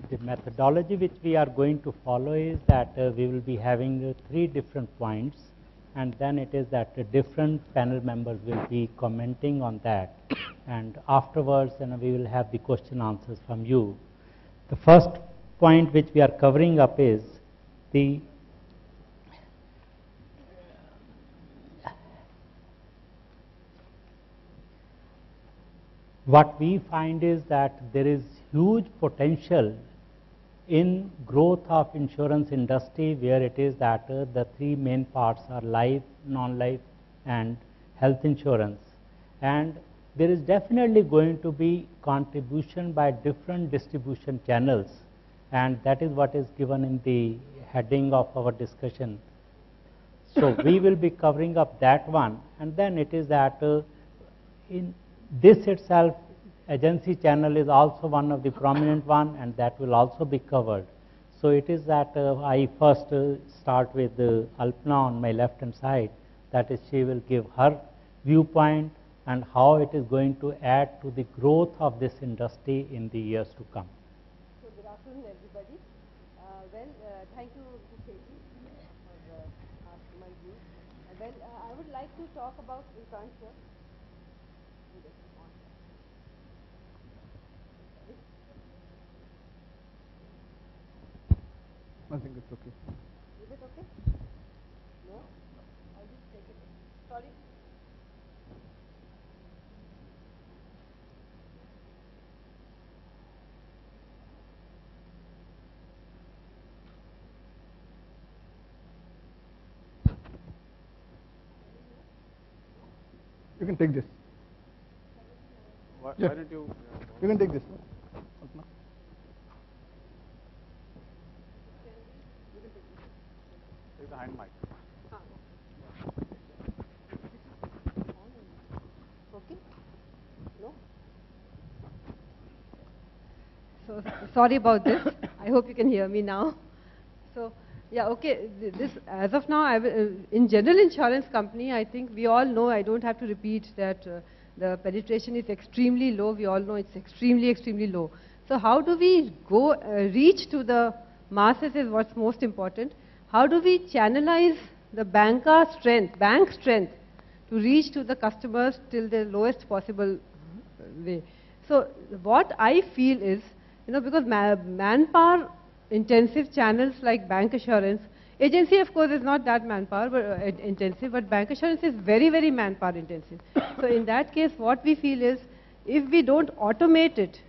The methodology which we are going to follow is that we will be having 3 different points, and then it is that different panel members will be commenting on that, and afterwards we will have the question answers from you. The first point which we are covering up is the what we find is that there is huge potential in growth of insurance industry, where it is that the 3 main parts are life, non-life and health insurance, and there is definitely going to be contribution by different distribution channels, and that is what is given in the heading of our discussion. So we will be covering up that one, and then it is that in this itself, agency channel is also one of the prominent one, and that will also be covered. So it is that I first start with Alpna on my left hand side, that is she will give her viewpoint and how it is going to add to the growth of this industry in the years to come. So good afternoon everybody. Thank you Mr. Sethi for asking my views. I would like to talk about insurance here. I think it's okay. Is it okay? No? I'll just take it. Sorry. You can take this. Why Yeah. don't you? You can take this. Take the hand mic. Okay? No? So sorry about this. I hope you can hear me now. So yeah, okay. This as of now, in general insurance company, I think we all know. I don't have to repeat that the penetration is extremely low. We all know it's extremely low. So how do we go reach to the masses is what's most important. How do we channelize the bank strength to reach to the customers till the lowest possible way? So what I feel is, because manpower intensive channels like bank assurance, agency of course is not that manpower intensive, but bank assurance is very manpower intensive. So in that case, what we feel is, if we don't automate it,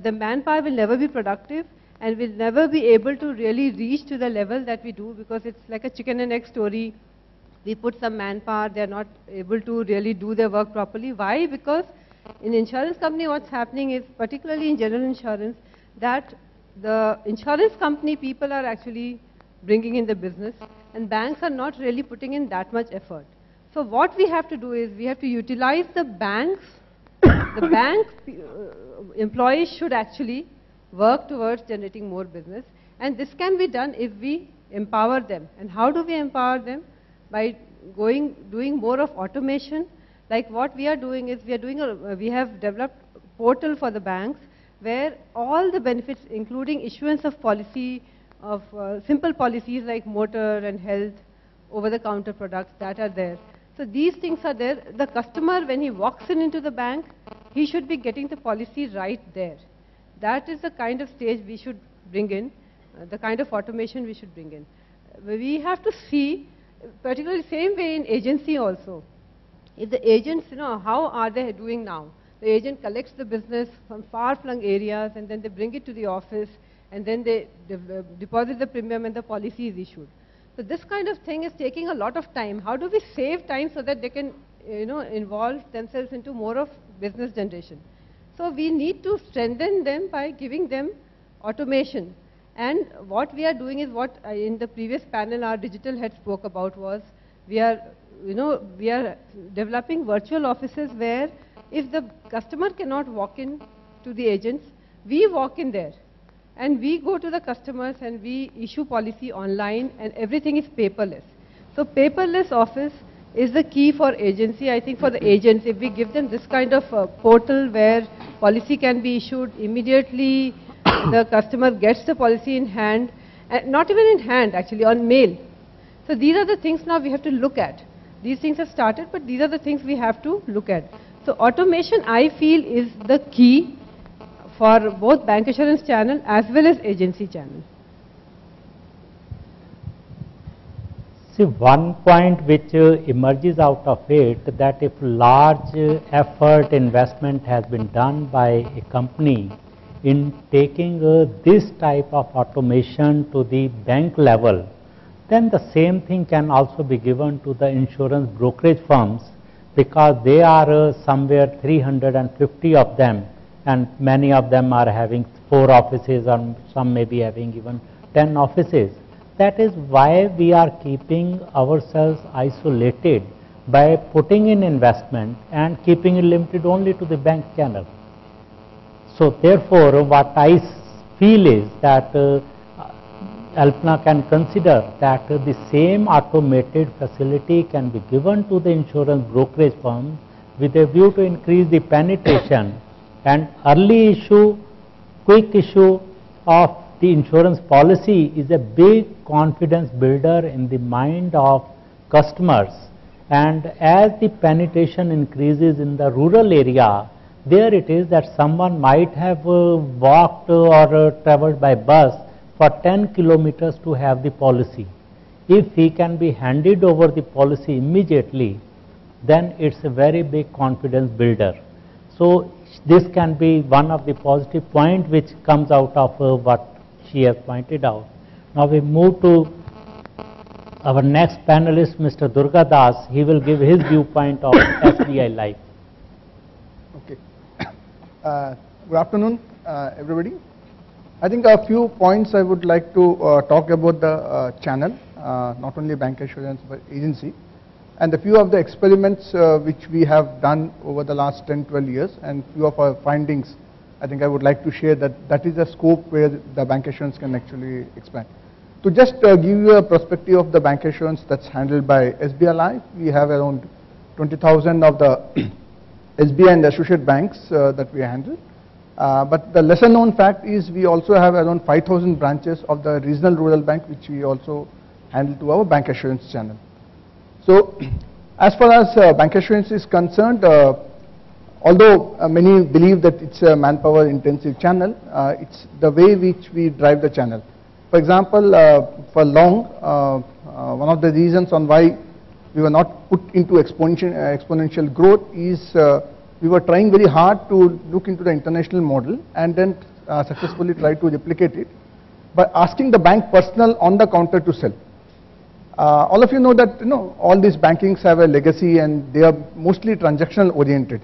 the manpower will never be productive and will never be able to really reach to the level that we do, because it's like a chicken and egg story. We put some manpower, they're not able to really do their work properly. Why? Because in insurance company what's happening is, particularly in general insurance, that the insurance company people are actually bringing in the business and banks are not really putting in that much effort. So what we have to do is, we have to utilize the banks. The bank employees should actually work towards generating more business, and this can be done if we empower them. And how do we empower them? By doing more of automation. Like what we are doing is, we have developed a portal for the banks where all the benefits, including issuance of policy, of simple policies like motor and health, over-the-counter products, that are there. So these things are there. The customer, when he walks into the bank, he should be getting the policy right there. That is the kind of stage we should bring in, the kind of automation we should bring in. We have to see, particularly same way in agency also. If the agents, how are they doing now? The agent collects the business from far-flung areas, and then they bring it to the office, and then they deposit the premium and the policy is issued. So this kind of thing is taking a lot of time. How do we save time so that they can, involve themselves into more of business generation? So we need to strengthen them by giving them automation. And what we are doing is, what in the previous panel our digital head spoke about was, we are developing virtual offices where if the customer cannot walk in to the agents, we walk in there. And we go to the customers and we issue policy online, and everything is paperless. So paperless office is the key for agency. I think for the agents, if we give them this kind of portal where policy can be issued immediately, the customer gets the policy in hand, not even in hand actually, on mail. So these are the things now we have to look at. These things have started, but these are the things we have to look at. So automation, I feel, is the key for both bancassurance channel as well as agency channel. See, one point which emerges out of it, that if large effort investment has been done by a company in taking this type of automation to the bank level, then the same thing can also be given to the insurance brokerage firms, because they are somewhere 350 of them, and many of them are having 4 offices, or some may be having even 10 offices. That is why we are keeping ourselves isolated by putting in investment and keeping it limited only to the bank channel. So therefore, what I feel is that Alpna can consider that the same automated facility can be given to the insurance brokerage firm with a view to increase the penetration and early issue, quick issue of the insurance policy is a big confidence builder in the mind of customers. And as the penetration increases in the rural area, there it is that someone might have walked or traveled by bus for 10 kilometers to have the policy. If he can be handed over the policy immediately, then it's a very big confidence builder. So this can be one of the positive points which comes out of what she has pointed out. Now we move to our next panelist, Mr. Durga Das. He will give his viewpoint of SBI Life. Okay. Good afternoon, everybody. I think a few points I would like to talk about the channel, not only bancassurance but agency, and a few of the experiments which we have done over the last 10-12 years, and few of our findings. I think I would like to share that is the scope where the bancassurance can actually expand. To just give you a perspective of the bancassurance that's handled by SBI Life, we have around 20,000 of the SBI and associate banks that we handle. But the lesser known fact is we also have around 5,000 branches of the regional rural bank, which we also handle to our bancassurance channel. So as far as bancassurance is concerned, although many believe that it's a manpower intensive channel, it's the way which we drive the channel. For example, for long, one of the reasons on why we were not put into exponential growth is we were trying very hard to look into the international model and then successfully try to replicate it by asking the bank personnel on the counter to sell. All of you know that all these bankings have a legacy and they are mostly transactional oriented.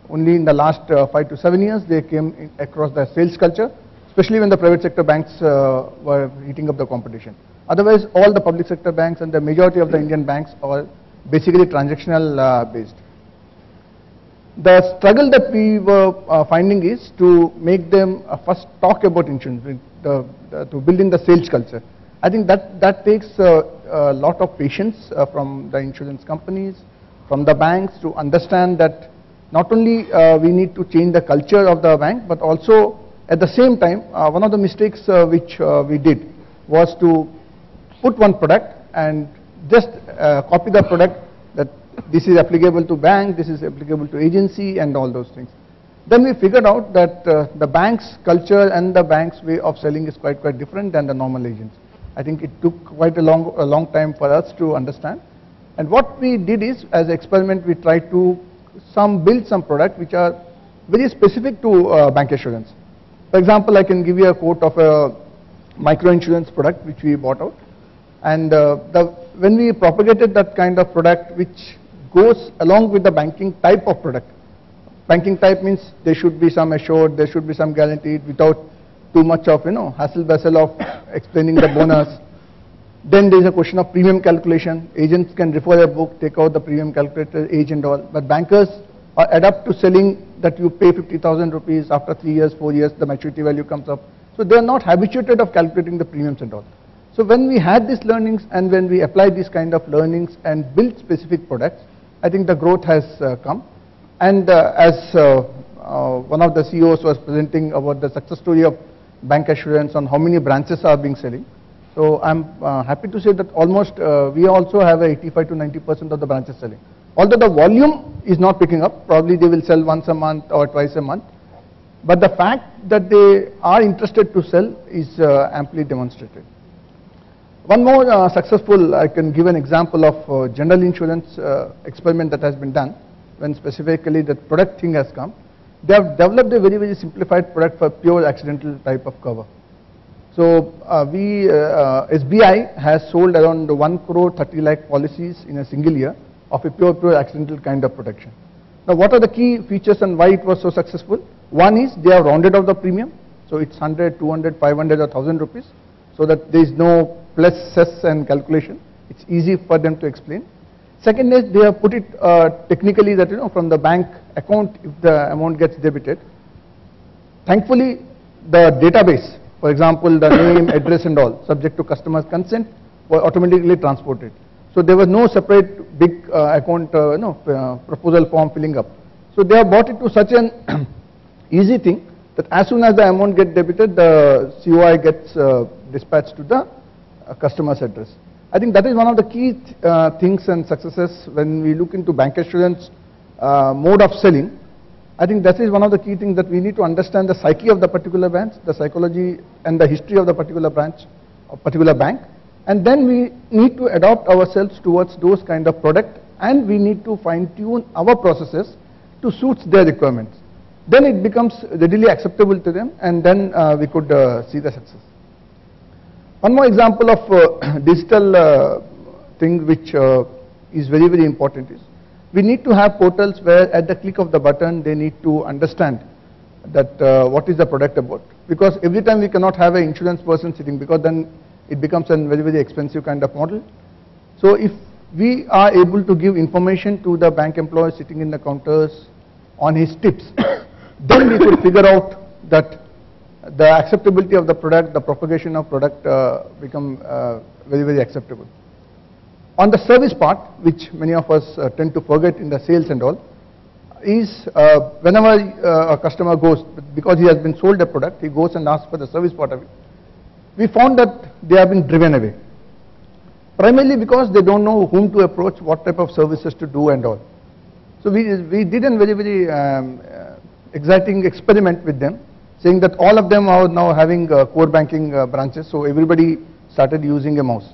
Only in the last 5 to 7 years they came across the sales culture, especially when the private sector banks were heating up the competition. Otherwise, all the public sector banks and the majority of the Indian banks are basically transactional based. The struggle that we were finding is to make them first talk about insurance, to build in the sales culture. I think that takes a lot of patience from the insurance companies, from the banks, to understand that not only we need to change the culture of the bank, but also at the same time, one of the mistakes which we did was to put one product and just copy the product, that this is applicable to bank, this is applicable to agency and all those things. Then we figured out that the bank's culture and the bank's way of selling is quite different than the normal agents. I think it took quite a long time for us to understand. And what we did is, as an experiment, we tried to build some products which are very specific to bancassurance. For example, I can give you a quote of a micro insurance product which we bought out. And when we propagated that kind of product which goes along with the banking type of product, banking type means there should be some assured, there should be some guaranteed without too much of hassle bustle of explaining the bonus. Then there is a question of premium calculation. Agents can refer a book, take out the premium calculator, age and all. But bankers are adapt to selling that you pay 50,000 rupees after 3 years, 4 years, the maturity value comes up. So they are not habituated of calculating the premiums and all. So when we had these learnings and when we applied these kind of learnings and built specific products, I think the growth has come. And as one of the CEOs was presenting about the success story of bancassurance, on how many branches are being selling. So I'm happy to say that almost we also have 85 to 90% of the branches selling. Although the volume is not picking up, probably they will sell once a month or twice a month. But the fact that they are interested to sell is amply demonstrated. One more successful, I can give an example of general insurance experiment that has been done when specifically the product thing has come. They have developed a very, very simplified product for pure accidental type of cover. So SBI has sold around 1 crore 30 lakh policies in a single year of a pure accidental kind of protection. Now what are the key features and why it was so successful? One is they have rounded off the premium, so it's 100, 200, 500 or 1000 rupees, so that there is no plus cess and calculation. It's easy for them to explain. Second is they have put it technically that from the bank account if the amount gets debited. Thankfully the database, for example the name, address and all subject to customer's consent were automatically transported. So there was no separate big account proposal form filling up. So they have brought it to such an easy thing that as soon as the amount gets debited, the COI gets dispatched to the customer's address. I think that is one of the key things and successes when we look into bancassurance mode of selling. I think that is one of the key things that we need to understand the psyche of the particular branch, the psychology and the history of the particular branch or particular bank, and then we need to adopt ourselves towards those kind of product, and we need to fine tune our processes to suit their requirements. Then it becomes readily acceptable to them, and then we could see the success. One more example of digital thing which is very, very important is we need to have portals where at the click of the button they need to understand that what is the product about, because every time we cannot have an insurance person sitting, because then it becomes a very, very expensive kind of model. So if we are able to give information to the bank employee sitting in the counters on his tips, then we could figure out that the acceptability of the product, the propagation of product become very, very acceptable. On the service part, which many of us tend to forget in the sales and all, is whenever a customer goes, because he has been sold a product, he goes and asks for the service part of it. We found that they have been driven away, primarily because they don't know whom to approach, what type of services to do and all. So we did a very, very exciting experiment with them, saying that all of them are now having core banking branches, so everybody started using a mouse.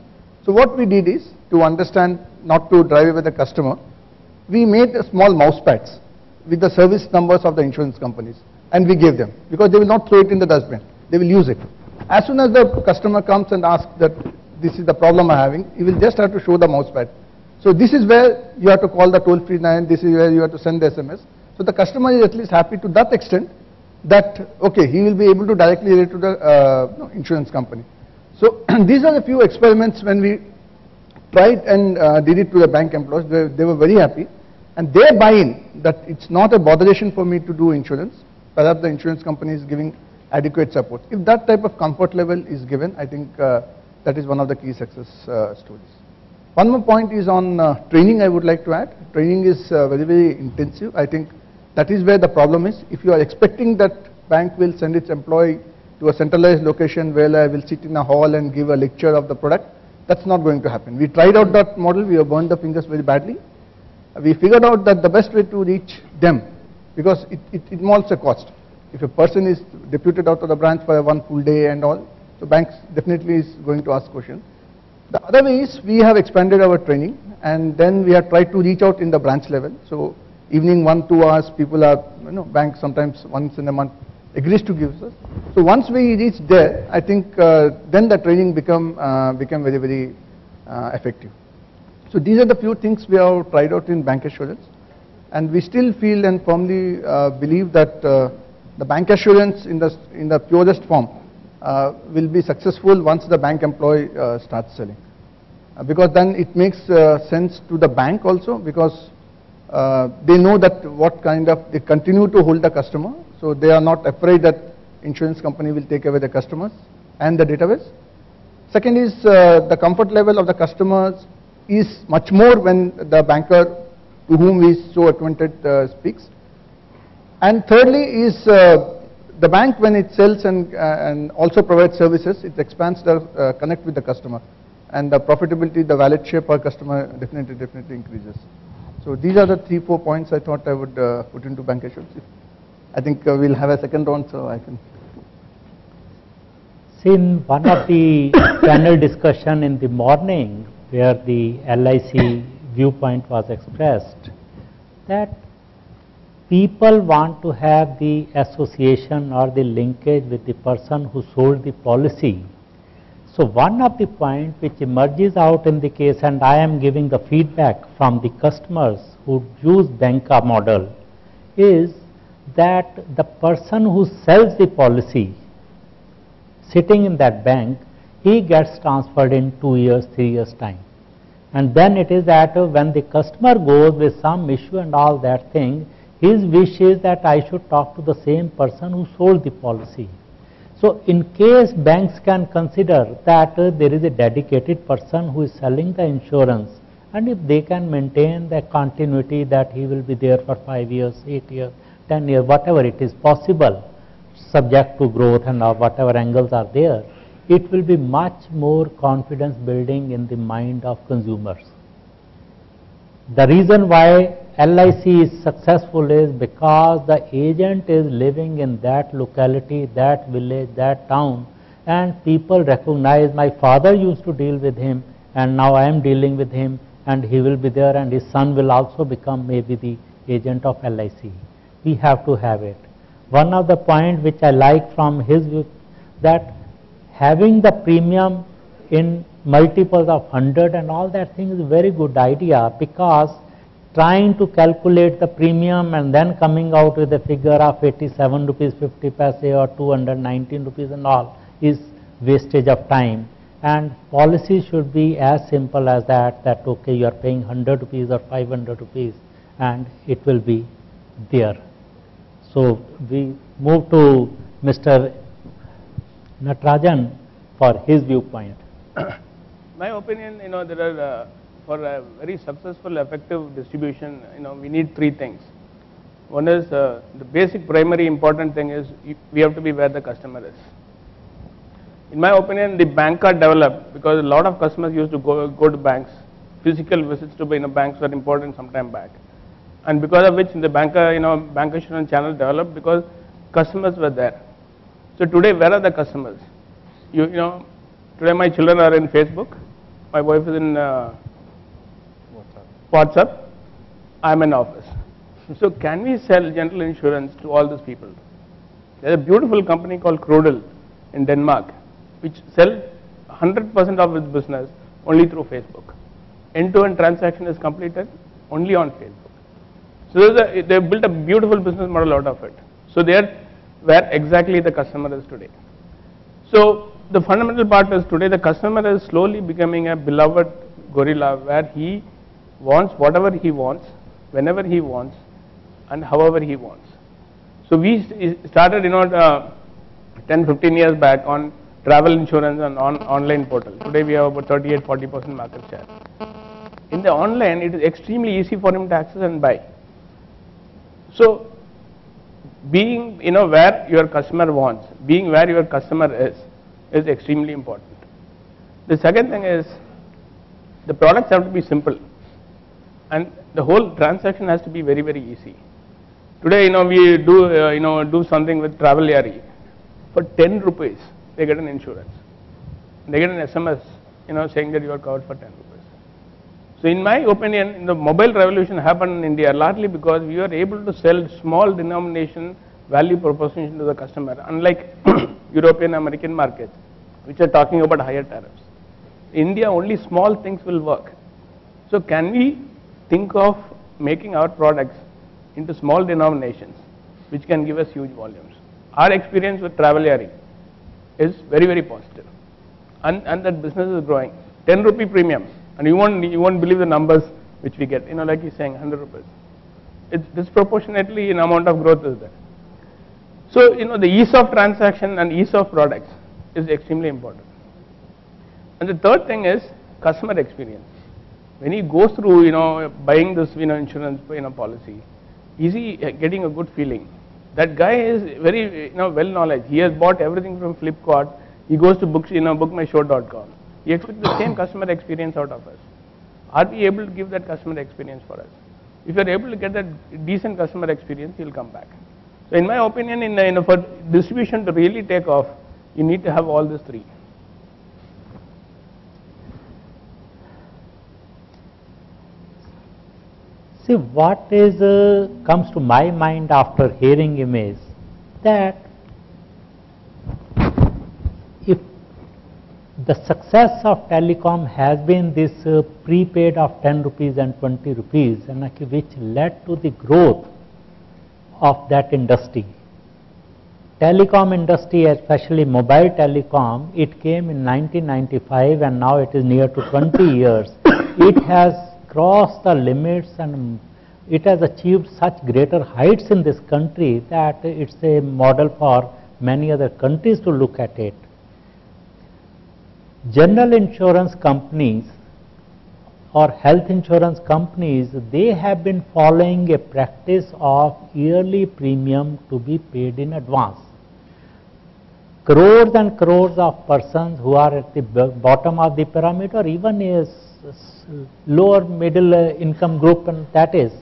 So what we did is, to understand not to drive away the customer, we made a small mouse pads with the service numbers of the insurance companies, and we gave them, because they will not throw it in the dustbin, they will use it. As soon as the customer comes and asks that this is the problem I'm having, you will just have to show the mouse pad. So this is where you have to call the toll-free line, this is where you have to send the SMS. So the customer is at least happy to that extent that, okay, he will be able to directly relate to the insurance company. So these are the few experiments when we tried and did it to the bank employees. They were very happy, and they buy in that it's not a botheration for me to do insurance. Perhaps the insurance company is giving adequate support. If that type of comfort level is given, I think that is one of the key success stories. One more point is on training I would like to add. Training is very, very intensive. I think that is where the problem is. If you are expecting that bank will send its employee to a centralized location where I will sit in a hall and give a lecture of the product, that's not going to happen. We tried out that model, we have burned the fingers very badly. We figured out that the best way to reach them, because it involves a cost. If a person is deputed out of the branch for one full day and all, so banks definitely is going to ask questions. The other way is we have expanded our training, and then we have tried to reach out in the branch level. So evening 1-2 hours, people are, bank sometimes once in a month agrees to give us. So once we reach there, I think then the training became very, very effective. So these are the few things we have tried out in bancassurance, and we still feel and firmly believe that the bancassurance in the purest form will be successful once the bank employee starts selling, because then it makes sense to the bank also, because they know that what kind of, they continue to hold the customer, so they are not afraid that insurance company will take away the customers and the database. Second is the comfort level of the customers is much more when the banker to whom we so acquainted speaks. And thirdly is the bank, when it sells and also provides services, it expands the connect with the customer, and the profitability, the wallet share per customer definitely increases. So these are the 3-4 points I thought I would put into bancassurance. I think we'll have a second round, so I can. See, in one of the panel discussion in the morning, where the LIC viewpoint was expressed, that people want to have the association or the linkage with the person who sold the policy. So one of the points which emerges out in the case, and I am giving the feedback from the customers who use banca model, is that the person who sells the policy sitting in that bank, he gets transferred in 2 years, 3 years time. And then it is that when the customer goes with some issue and all that thing, his wish is that I should talk to the same person who sold the policy. So in case banks can consider that there is a dedicated person who is selling the insurance, and if they can maintain the continuity that he will be there for 5 years, 8 years, 10 years, whatever it is possible, subject to growth and whatever angles are there, it will be much more confidence building in the mind of consumers. The reason why LIC is successful is because the agent is living in that locality, that village, that town, and people recognize my father used to deal with him and now I am dealing with him, and he will be there, and his son will also become maybe the agent of LIC. We have to have it. One of the points which I like from his view, that having the premium in multiples of 100 and all that thing is a very good idea, because trying to calculate the premium and then coming out with a figure of 87 rupees 50 paise or 219 rupees and all is wastage of time. And policy should be as simple as that, that okay, you are paying 100 rupees or 500 rupees and it will be there. So we move to Mr. Natarajan for his viewpoint. My opinion, there are for a very successful, effective distribution, we need 3 things. One is the basic, primary, important thing is we have to be where the customer is. In my opinion, the banca developed because a lot of customers used to go to banks. Physical visits to banks were important some time back, and because of which the bancassurance channel developed because customers were there. So today, where are the customers? Today my children are in Facebook, my wife is in WhatsApp, I am in office. So can we sell general insurance to all these people? There is a beautiful company called Crodel in Denmark, which sells 100% of its business only through Facebook. End-to-end transaction is completed only on Facebook. So they built a beautiful business model out of it. So they are where exactly the customer is today. So the fundamental part is today the customer is slowly becoming a beloved gorilla, where he wants whatever he wants, whenever he wants, and however he wants. So we started 10-15 years back on travel insurance and on online portal. Today we have about 38-40% market share. In the online, it is extremely easy for him to access and buy. So being where your customer wants, being where your customer is extremely important. The second thing is the products have to be simple, and the whole transaction has to be very, very easy. Today we do something with Traveliyari. For 10 rupees they get an insurance. They get an SMS saying that you are covered for 10 rupees. So in my opinion, the mobile revolution happened in India largely because we were able to sell small denomination value proposition to the customer, unlike European American markets, which are talking about higher tariffs. India, only small things will work. So can we think of making our products into small denominations which can give us huge volumes? Our experience with Traveliyari is very, very positive, and that business is growing. 10 rupee premium, and you won't believe the numbers which we get. Like he's saying, 100 rupees. It's disproportionately an amount of growth is there. So the ease of transaction and ease of products is extremely important. And the third thing is customer experience. When he goes through buying this insurance policy, is he getting a good feeling? That guy is very well knowledge. He has bought everything from Flipkart. He goes to bookmyshow.com. He expects the same customer experience out of us. Are we able to give that customer experience for us? If you are able to get that decent customer experience, he'll come back. So in my opinion, for distribution to really take off, you need to have all these three. See, what comes to my mind after hearing him is that if the success of telecom has been this prepaid of 10 rupees and 20 rupees, and which led to the growth of that industry. Telecom industry, especially mobile telecom, it came in 1995 and now it is near to 20 years. It has crossed the limits and it has achieved such greater heights in this country that it's a model for many other countries to look at it. General insurance companies or health insurance companies, they have been following a practice of yearly premium to be paid in advance. Crores and crores of persons who are at the bottom of the pyramid or even a lower middle income group, and that is,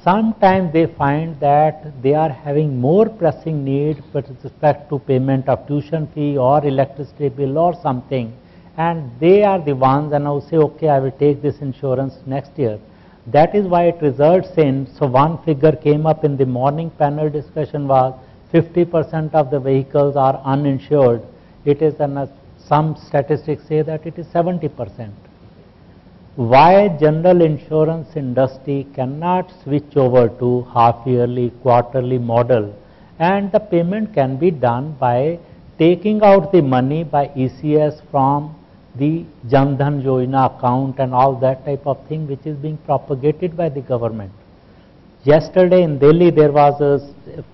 sometimes they find that they are having more pressing need with respect to payment of tuition fee or electricity bill or something, and they are the ones and now say, okay, I will take this insurance next year. That is why it results in, so one figure came up in the morning panel discussion was 50% of the vehicles are uninsured. It is, some statistics say that it is 70%. Why general insurance industry cannot switch over to half yearly, quarterly model, and the payment can be done by taking out the money by ECS from the Jan Dhan Yojana account and all that type of thing which is being propagated by the government. Yesterday in Delhi there was a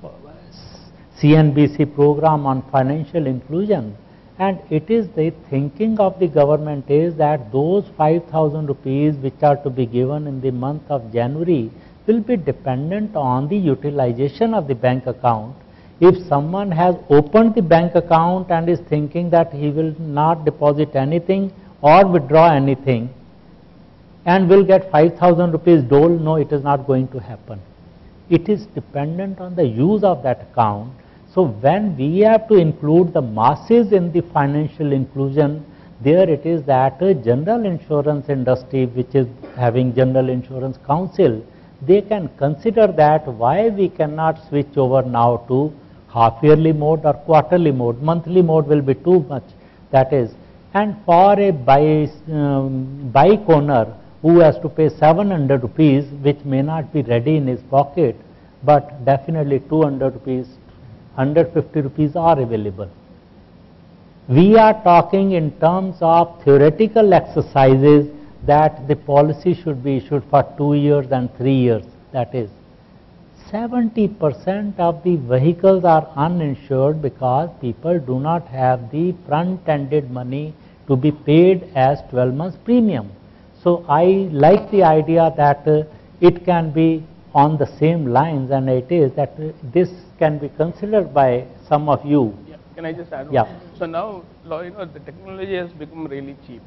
CNBC program on financial inclusion, and it is the thinking of the government is that those 5,000 rupees which are to be given in the month of January will be dependent on the utilization of the bank account. If someone has opened the bank account and is thinking that he will not deposit anything or withdraw anything and will get 5,000 rupees dole, no, it is not going to happen. It is dependent on the use of that account. So when we have to include the masses in the financial inclusion, there it is that a general insurance industry which is having General Insurance Council, they can consider that why we cannot switch over now to half yearly mode or quarterly mode. Monthly mode will be too much, that is. And for a bike owner who has to pay 700 rupees, which may not be ready in his pocket, but definitely 200 rupees, 150 rupees are available. We are talking in terms of theoretical exercises that the policy should be issued for 2 years and 3 years. That is, 70% of the vehicles are uninsured because people do not have the front-ended money to be paid as 12 months premium. So I like the idea that it can be on the same lines, and it is that this can be considered by some of you. Yeah. Can I just add one? Yeah. So now, the technology has become really cheap.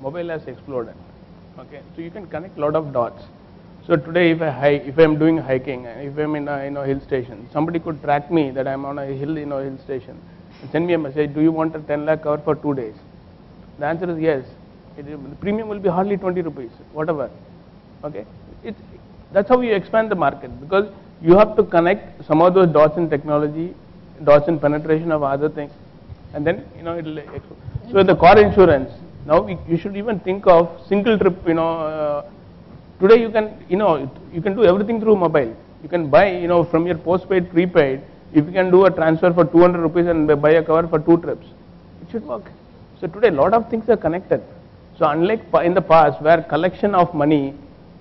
Mobile has exploded. Okay, so you can connect a lot of dots. So today, if I am doing hiking, if I am in a hill station, somebody could track me that I am on a hill hill station, and send me a message. Do you want a 10 lakh cover for 2 days? The answer is yes. The premium will be hardly 20 rupees, whatever. Okay, that's how you expand the market, because you have to connect some of those dots in technology, dots in penetration of other things, and then it'll explode. So in the car insurance, now you should even think of single trip. Today you can you can do everything through mobile. You can buy from your postpaid, prepaid. If you can do a transfer for 200 rupees and buy a cover for 2 trips, it should work. So today a lot of things are connected. So unlike in the past where collection of money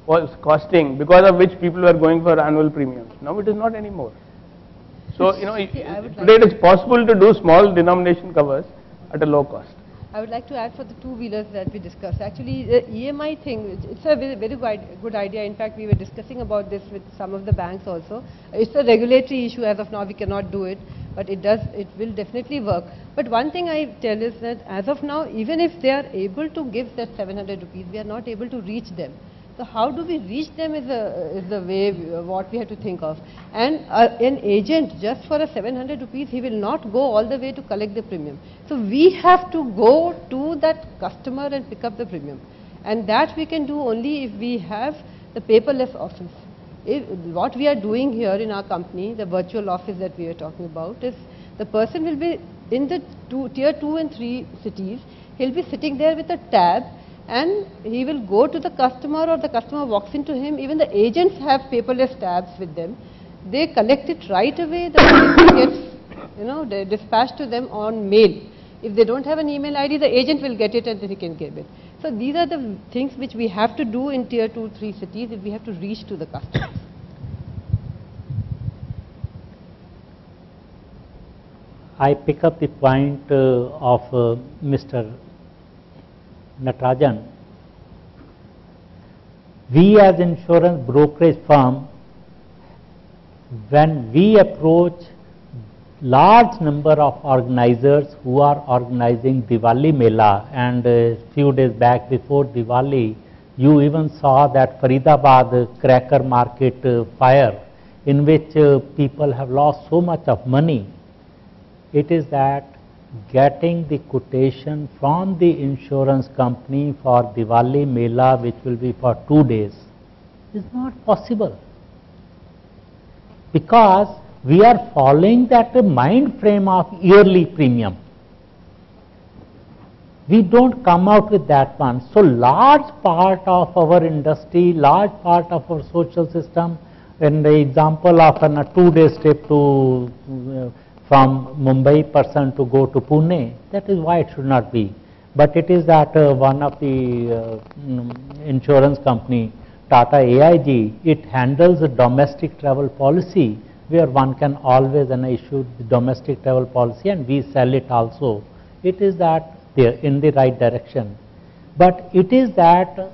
was costing, because of which people were going for annual premiums, now it is not anymore. So today it is possible to do small denomination covers at a low cost. I would like to add for the two-wheelers that we discussed. Actually, the EMI thing, it's a very, very good idea. In fact, we were discussing about this with some of the banks also. It's a regulatory issue. As of now, we cannot do it, but it will definitely work. But one thing I tell is that as of now, even if they are able to give that 700 rupees, we are not able to reach them. So how do we reach them is the way what we have to think of. And an agent, just for a 700 rupees, he will not go all the way to collect the premium. So we have to go to that customer and pick up the premium. And that we can do only if we have the paperless office. What we are doing here in our company, the virtual office that we are talking about, is the person will be in the tier 2 and 3 cities. He'll be sitting there with a tab, and he will go to the customer, or the customer walks into him. Even the agents have paperless tabs with them. They collect it right away. The policy gets, dispatched to them on mail. If they don't have an email ID, the agent will get it and then he can give it. So these are the things which we have to do in tier 2, 3 cities if we have to reach to the customers. I pick up the point of Mr. Natarajan. We as insurance brokerage firm, when we approach large number of organizers who are organizing Diwali Mela, and a few days back before Diwali, you even saw that Faridabad cracker market fire, in which people have lost so much of money. It is that getting the quotation from the insurance company for Diwali Mela, which will be for 2 days, is not possible, because we are following that mind frame of yearly premium. We don't come out with that one. So large part of our industry, large part of our social system, in the example of a 2-day trip to from Mumbai person to go to Pune, that is why it should not be. But it is that one of the insurance company, Tata AIG, it handles a domestic travel policy, where one can always issue the domestic travel policy, and we sell it also. It is that they are in the right direction. But it is that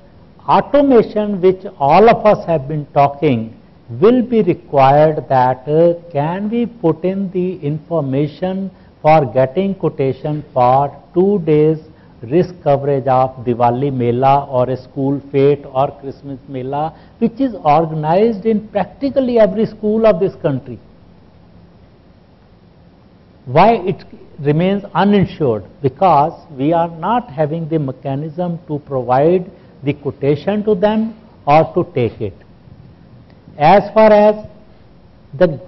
automation which all of us have been talking will be required, that can we put in the information for getting quotation for 2 days risk coverage of Diwali Mela or a school fete or Christmas Mela, which is organized in practically every school of this country. Why it remains uninsured? Because we are not having the mechanism to provide the quotation to them or to take it. As far as the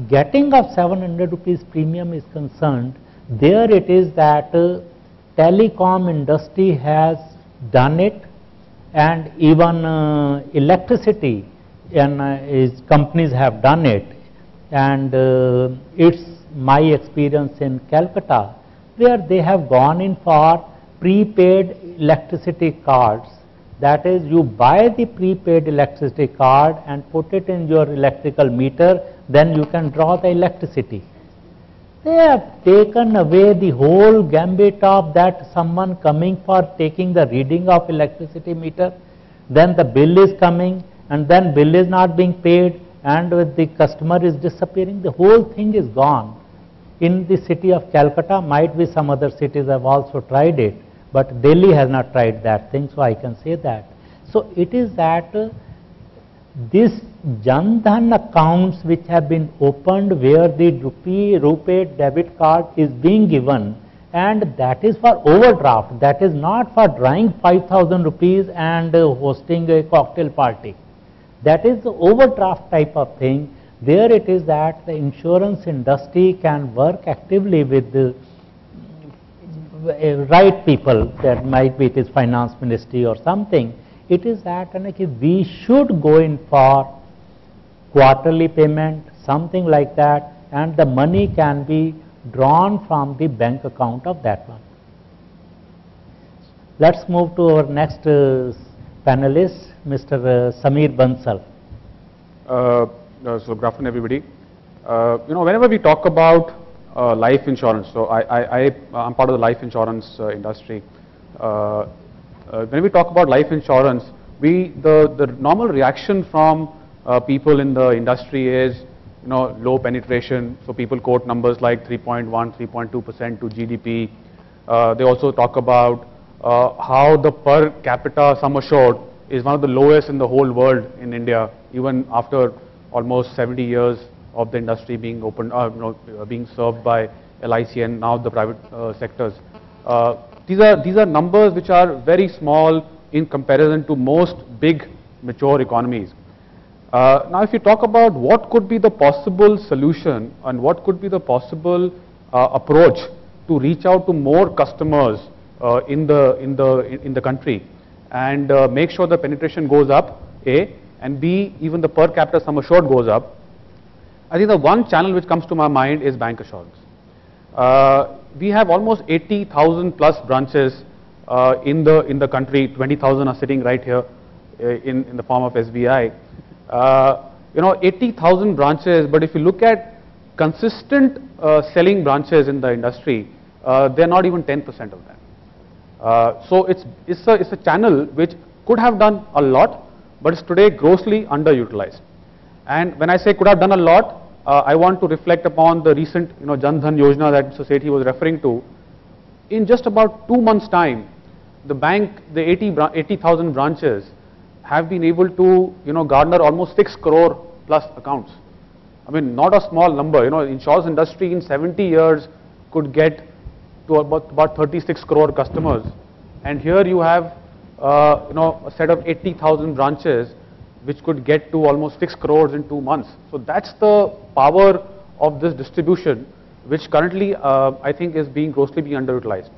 getting of 700 rupees premium is concerned, there it is that telecom industry has done it, and even electricity and companies have done it. And it's my experience in Calcutta, where they have gone in for prepaid electricity cards. That is, you buy the prepaid electricity card and put it in your electrical meter, then you can draw the electricity. They have taken away the whole gambit of that someone coming for taking the reading of electricity meter, then the bill is coming, and then bill is not being paid, and the customer is disappearing. The whole thing is gone. In the city of Calcutta, might be some other cities have also tried it, but Delhi has not tried that thing, so I can say that. So it is that this Jan Dhan accounts which have been opened, where the RuPay debit card is being given, and that is for overdraft, that is not for drawing 5,000 rupees and hosting a cocktail party. That is the overdraft type of thing. There it is that the insurance industry can work actively with the right people, that might be it is finance ministry or something. It is that we should go in for quarterly payment, something like that, and the money can be drawn from the bank account of that one. Let's move to our next panelist, Mr. Samir Bansal. So good afternoon, everybody. Whenever we talk about life insurance. So I'm part of the life insurance industry. When we talk about life insurance, the normal reaction from people in the industry is, low penetration. So people quote numbers like 3.1, 3.2% to GDP. They also talk about how the per capita sum assured is one of the lowest in the whole world in India, even after almost 70 years of the industry being opened, being served by LIC and now the private sectors. These are numbers which are very small in comparison to most big mature economies. Now if you talk about what could be the possible solution and what could be the possible approach to reach out to more customers in the country and make sure the penetration goes up, A, and B, even the per capita sum assured goes up, I think the one channel which comes to my mind is bancassurance. We have almost 80,000 plus branches in the country. 20,000 are sitting right here in the form of SBI. 80,000 branches, but if you look at consistent selling branches in the industry, they're not even 10% of that. So it's a channel which could have done a lot, but is today grossly underutilized. And when I say could have done a lot, I want to reflect upon the recent Jan Dhan Yojana that Mr. Sethi was referring to. In just about 2 months' time, the bank, the 80,000 branches have been able to garner almost 6 crore plus accounts. I mean, not a small number. Insurance industry in 70 years could get to about 36 crore customers, and here you have a set of 80,000 branches which could get to almost 6 crores in 2 months. So that's the power of this distribution, which currently I think is grossly being underutilized.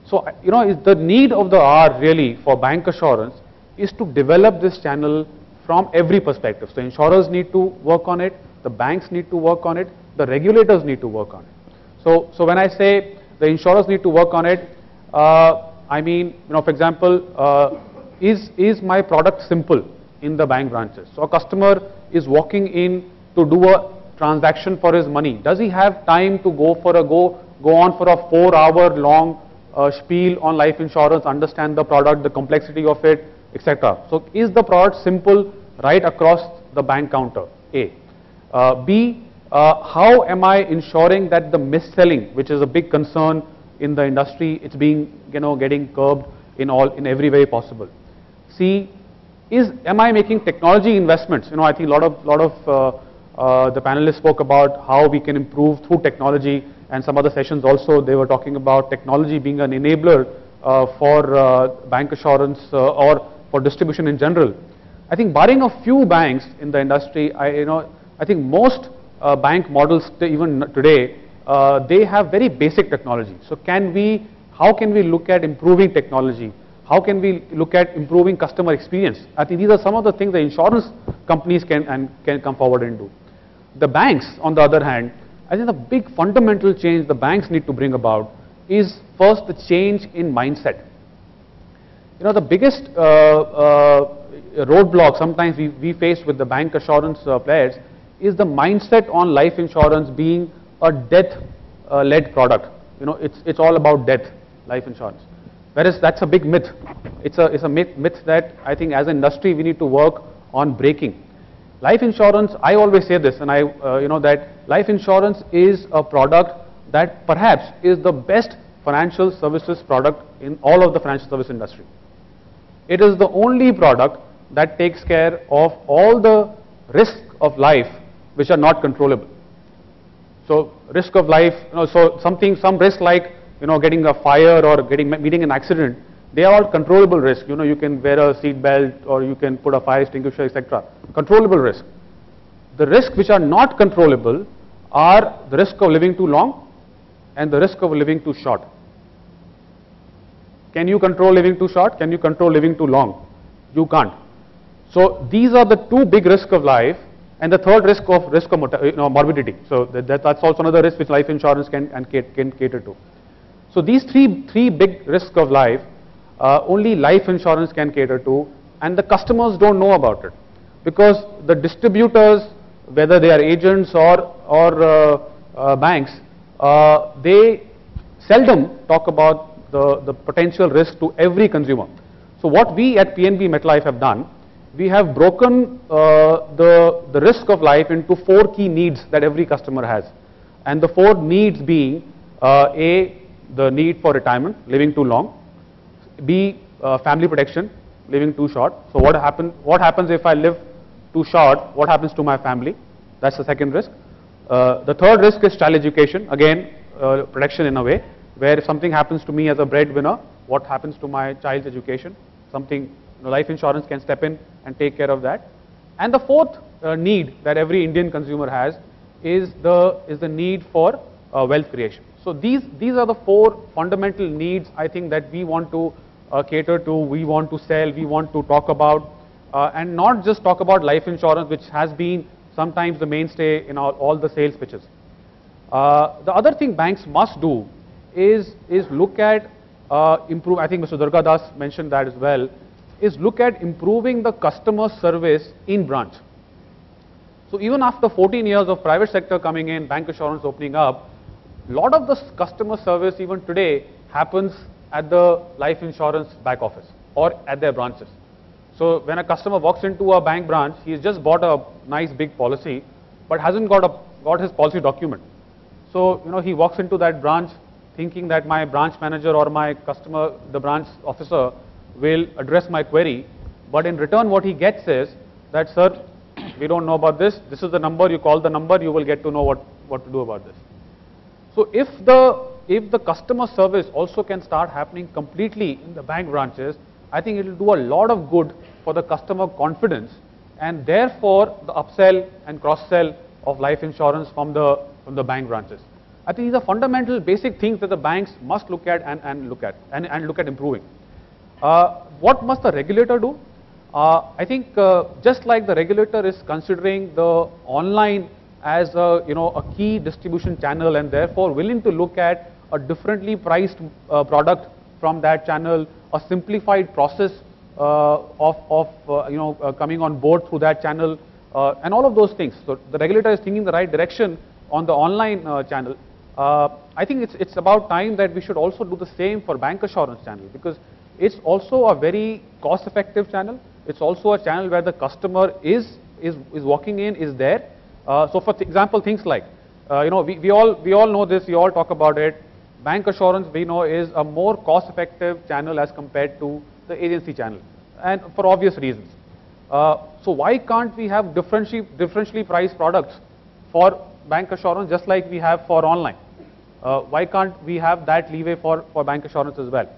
So is the need of the hour really for bancassurance is to develop this channel from every perspective. So insurers need to work on it, the banks need to work on it, the regulators need to work on it. So when I say the insurers need to work on it, I mean, for example, is my product simple in the bank branches? So a customer is walking in to do a transaction for his money. Does he have time to go on for a 4-hour long spiel on life insurance, understand the product, the complexity of it, etc. So is the product simple right across the bank counter? A. B. How am I ensuring that the mis-selling, which is a big concern in the industry, it's being getting curbed in every way possible? C. Am I making technology investments? I think a lot of the panelists spoke about how we can improve through technology, and some other sessions also they were talking about technology being an enabler for bancassurance or for distribution in general. I think barring a few banks in the industry, I think most bank models even today they have very basic technology. So how can we look at improving technology? How can we look at improving customer experience? I think these are some of the things the insurance companies can come forward and do. The banks, on the other hand, I think the big fundamental change the banks need to bring about is first the change in mindset. The biggest roadblock sometimes we face with the bank assurance players is the mindset on life insurance being a death-led product. It's all about death, life insurance. Whereas that's a big myth. It's a myth that I think as an industry we need to work on breaking. Life insurance, I always say this, and that life insurance is a product that perhaps is the best financial services product in all of the financial service industry. It is the only product that takes care of all the risks of life which are not controllable. So risk of life, some risk like getting a fire or meeting an accident, they are all controllable risk. You can wear a seat belt or you can put a fire extinguisher, etc. Controllable risk. The risks which are not controllable are the risk of living too long and the risk of living too short. Can you control living too short? Can you control living too long? You can't. So these are the two big risks of life, and the third risk of morbidity. So that's also another risk which life insurance can cater to. So these three big risks of life, only life insurance can cater to, and the customers don't know about it, because the distributors, whether they are agents or banks, they seldom talk about the potential risk to every consumer. So what we at PNB MetLife have done, we have broken the risk of life into 4 key needs that every customer has. And the 4 needs being A, the need for retirement, living too long, B, family protection, living too short. So what happens if I live too short? What happens to my family? That's the second risk. The third risk is child education, again protection in a way, where if something happens to me as a breadwinner, what happens to my child's education? Something, life insurance can step in and take care of that. And the fourth need that every Indian consumer has is the need for wealth creation. So these are the 4 fundamental needs I think that we want to cater to, we want to sell, we want to talk about, and not just talk about life insurance, which has been sometimes the mainstay in all the sales pitches. The other thing banks must do is look at improve. I think Mr. Durga Das mentioned that as well. Is look at improving the customer service in branch. So even after 14 years of private sector coming in, bank assurance opening up, a lot of the customer service even today happens at the life insurance back office or at their branches. So when a customer walks into a bank branch, he's just bought a nice big policy, but hasn't got his policy document. So he walks into that branch thinking that my branch manager or my customer, the branch officer, will address my query, but in return what he gets is that, sir, we don't know about this, this is the number, you call the number, you will get to know what to do about this. So if the customer service also can start happening completely in the bank branches, I think it will do a lot of good for the customer confidence, and therefore the upsell and cross-sell of life insurance from the bank branches. I think these are fundamental basic things that the banks must look at and look at improving. What must the regulator do? I think just like the regulator is considering the online as a key distribution channel and therefore willing to look at a differently priced product from that channel, a simplified process of coming on board through that channel, and all of those things. So the regulator is thinking the right direction on the online channel. I think it's about time that we should also do the same for bank assurance channel, because it's also a very cost-effective channel. It's also a channel where the customer is walking in, is there. So for example, things like, we all know this, we all talk about it. Bank assurance, we know, is a more cost-effective channel as compared to the agency channel, and for obvious reasons. So why can't we have differentially priced products for bank assurance just like we have for online? Why can't we have that leeway for bank assurance as well?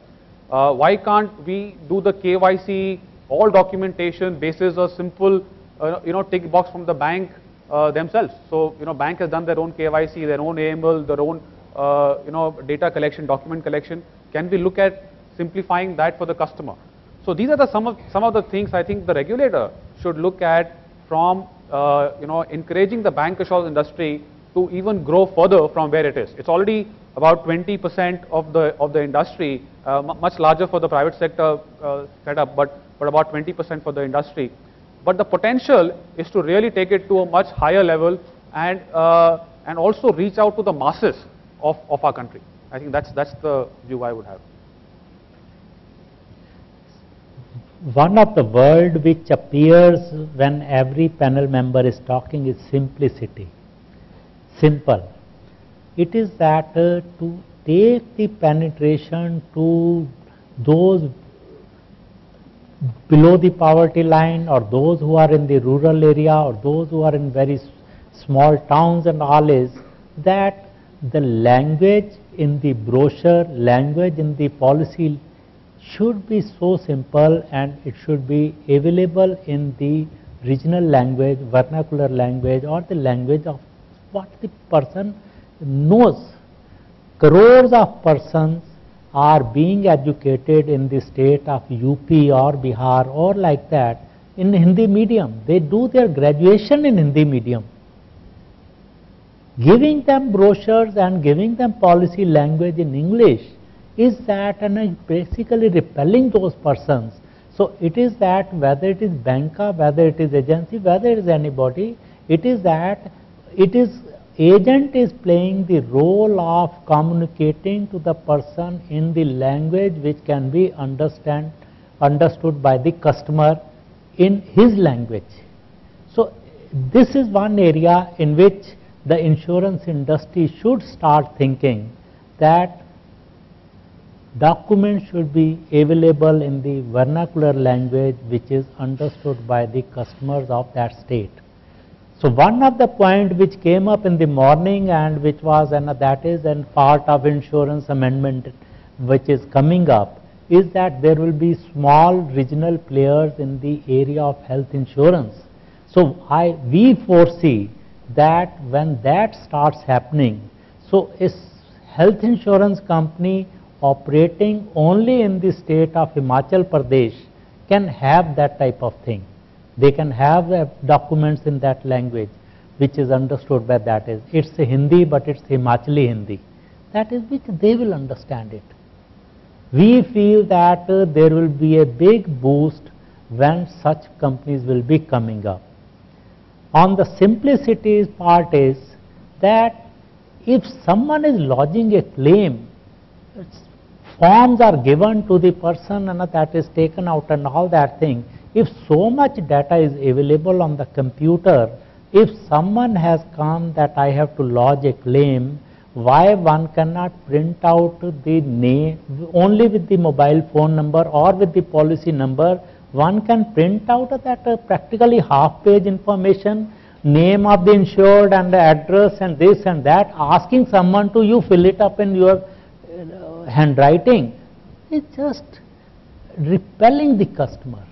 Why can't we do the KYC, all documentation basis a simple tick box from the bank themselves? So bank has done their own KYC, their own AML, their own data collection, document collection. Can we look at simplifying that for the customer? So these are some of the things I think the regulator should look at from encouraging the bank assurance industry to even grow further from where it is. It's already about 20% of the industry, much larger for the private sector setup, but about 20% for the industry. But the potential is to really take it to a much higher level and also reach out to the masses of our country. I think that's the view I would have. One of the word which appears when every panel member is talking is simplicity. Simple. It is that to take the penetration to those below the poverty line, or those who are in the rural area, or those who are in very small towns and all, is that the language in the brochure, language in the policy should be so simple, and it should be available in the regional language, vernacular language, or the language of what the person knows. Crores of persons are being educated in the state of UP or Bihar or like that in Hindi medium. They do their graduation in Hindi medium. Giving them brochures and giving them policy language in English is that and basically repelling those persons. So it is that whether it is banker, whether it is agency, whether it is anybody, it is that it is agent is playing the role of communicating to the person in the language which can be understood by the customer in his language. So this is one area in which the insurance industry should start thinking that documents should be available in the vernacular language which is understood by the customers of that state. So one of the point which came up in the morning and which was that is a part of insurance amendment which is coming up is that there will be small regional players in the area of health insurance. So we foresee that when that starts happening, so a health insurance company operating only in the state of Himachal Pradesh can have that type of thing. They can have documents in that language which is understood by that is. It's a Hindi, but it's Himachali Hindi. That is which they will understand it. We feel that there will be a big boost when such companies will be coming up. On the simplicity part is that if someone is lodging a claim, forms are given to the person and that is taken out and all that thing. If so much data is available on the computer, if someone has come that I have to lodge a claim, why one cannot print out the name only with the mobile phone number or with the policy number? One can print out that practically half-page information, name of the insured and the address and this and that, asking someone to you fill it up in your handwriting. It's just repelling the customer.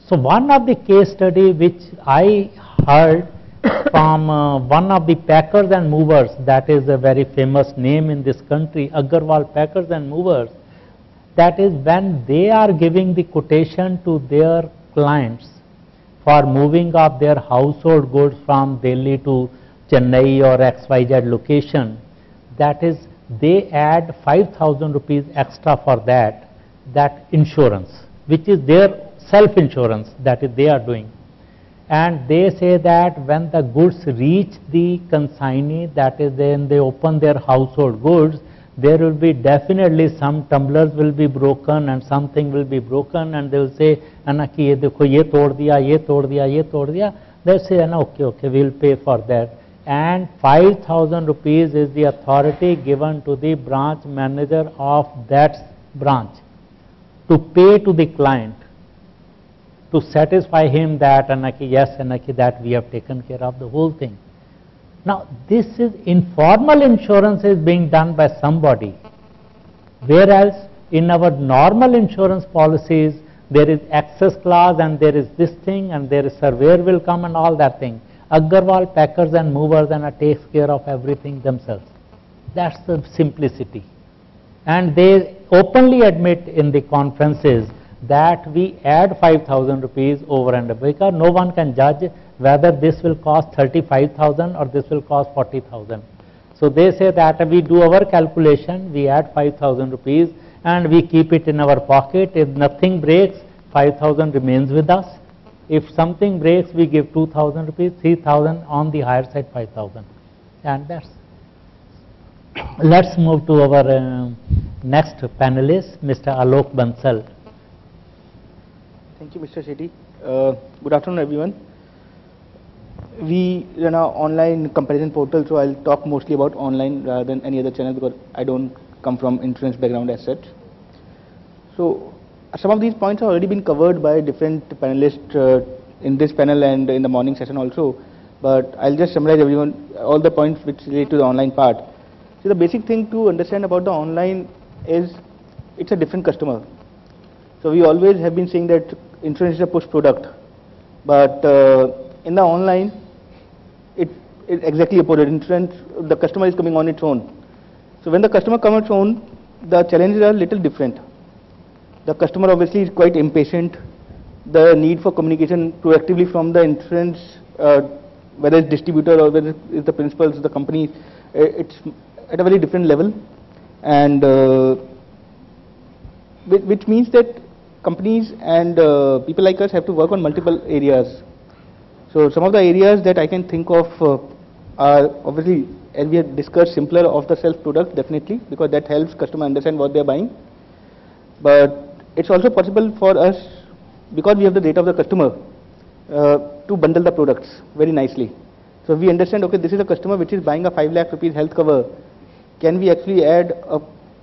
So one of the case study which I heard from one of the packers and movers, that is a very famous name in this country, Agarwal Packers and Movers, that is when they are giving the quotation to their clients for moving of their household goods from Delhi to Chennai or XYZ location, that is they add 5,000 rupees extra for that insurance, which is their self-insurance that is they are doing. And they say that when the goods reach the consignee, that is then they open their household goods, there will be definitely some tumblers will be broken and something will be broken and they will say, Anna ki ye dekho ye tod diya, ye tod diya, ye tod diya. They say, Anna, okay, we will pay for that. And 5,000 rupees is the authority given to the branch manager of that branch to pay to the client, to satisfy him that yes, that we have taken care of the whole thing. Now this is informal insurance is being done by somebody, whereas in our normal insurance policies there is access clause and there is this thing and there is surveyor will come and all that thing. Agarwal Packers and Movers takes care of everything themselves. That's the simplicity. And they openly admit in the conferences that we add 5,000 rupees over and above, because no one can judge whether this will cost 35,000 or this will cost 40,000. So they say that we do our calculation, we add 5,000 rupees and we keep it in our pocket. If nothing breaks, 5,000 remains with us. If something breaks, we give 2,000 rupees, 3,000, on the higher side 5,000. And that's. Let's move to our next panelist, Mr. Alok Bansal. Thank you, Mr. Shetty. Good afternoon, everyone. We run an online comparison portal, so I'll talk mostly about online rather than any other channel because I don't come from insurance background as such. So some of these points have already been covered by different panelists in this panel and in the morning session also, but I'll just summarize everyone, all the points which relate to the online part. So the basic thing to understand about the online is it's a different customer. So we always have been saying that insurance is a push product, but in the online, it exactly opposite. Insurance, the customer is coming on its own. So when the customer comes on its own, the challenges are a little different. The customer obviously is quite impatient. The need for communication proactively from the insurance, whether it's distributor or whether it's the principals, the company, it's at a very different level, and which means that companies and people like us have to work on multiple areas. So some of the areas that I can think of are obviously, as we have discussed, simpler off-the-shelf product definitely, because that helps customer understand what they are buying. But it's also possible for us, because we have the data of the customer, to bundle the products very nicely. So we understand, okay, this is a customer which is buying a 5 lakh rupees health cover. Can we actually add a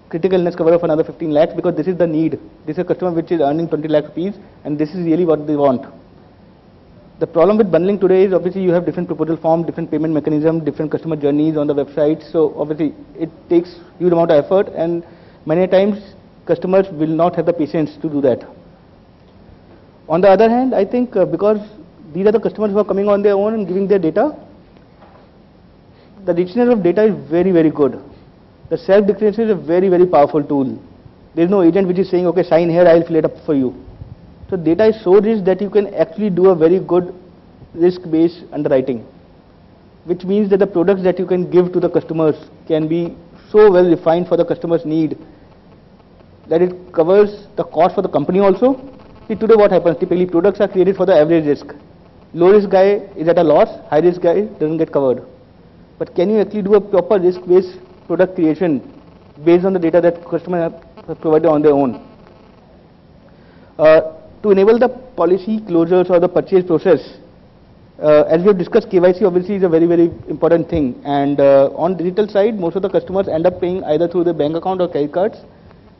critical illness cover of another 15 lakhs, because this is the need. This is a customer which is earning 20 lakh rupees, and this is really what they want. The problem with bundling today is obviously you have different proposal form, different payment mechanism, different customer journeys on the website. So obviously it takes huge amount of effort, and many times customers will not have the patience to do that. On the other hand, I think because these are the customers who are coming on their own and giving their data, the dictionary of data is very, very good. The self-declaration is a very, very powerful tool. There is no agent which is saying, okay, sign here, I will fill it up for you. So data is so rich that you can actually do a very good risk-based underwriting, which means that the products that you can give to the customers can be so well refined for the customer's need that it covers the cost for the company also. See, today what happens, typically products are created for the average risk. Low risk guy is at a loss, high risk guy doesn't get covered. But can you actually do a proper risk-based product creation based on the data that customers have provided on their own? To enable the policy closures or the purchase process, as we have discussed, KYC obviously is a very, very important thing. And on digital side, most of the customers end up paying either through their bank account or credit cards,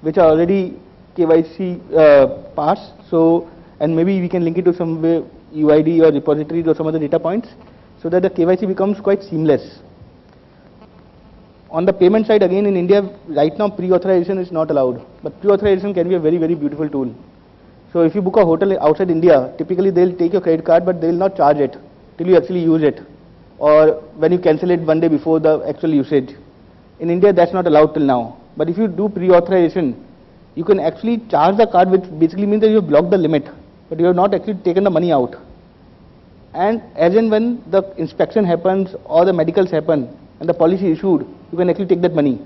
which are already KYC passed. So, and maybe we can link it to some way UID or repositories or some other data points, so that the KYC becomes quite seamless. On the payment side, again in India, right now pre-authorization is not allowed, but pre-authorization can be a very, very beautiful tool. So if you book a hotel outside India, typically they'll take your credit card, but they'll not charge it till you actually use it, or when you cancel it one day before the actual usage. In India, that's not allowed till now. But if you do pre-authorization, you can actually charge the card, which basically means that you have blocked the limit, but you have not actually taken the money out. And as and when the inspection happens or the medicals happen and the policy issued, you can actually take that money.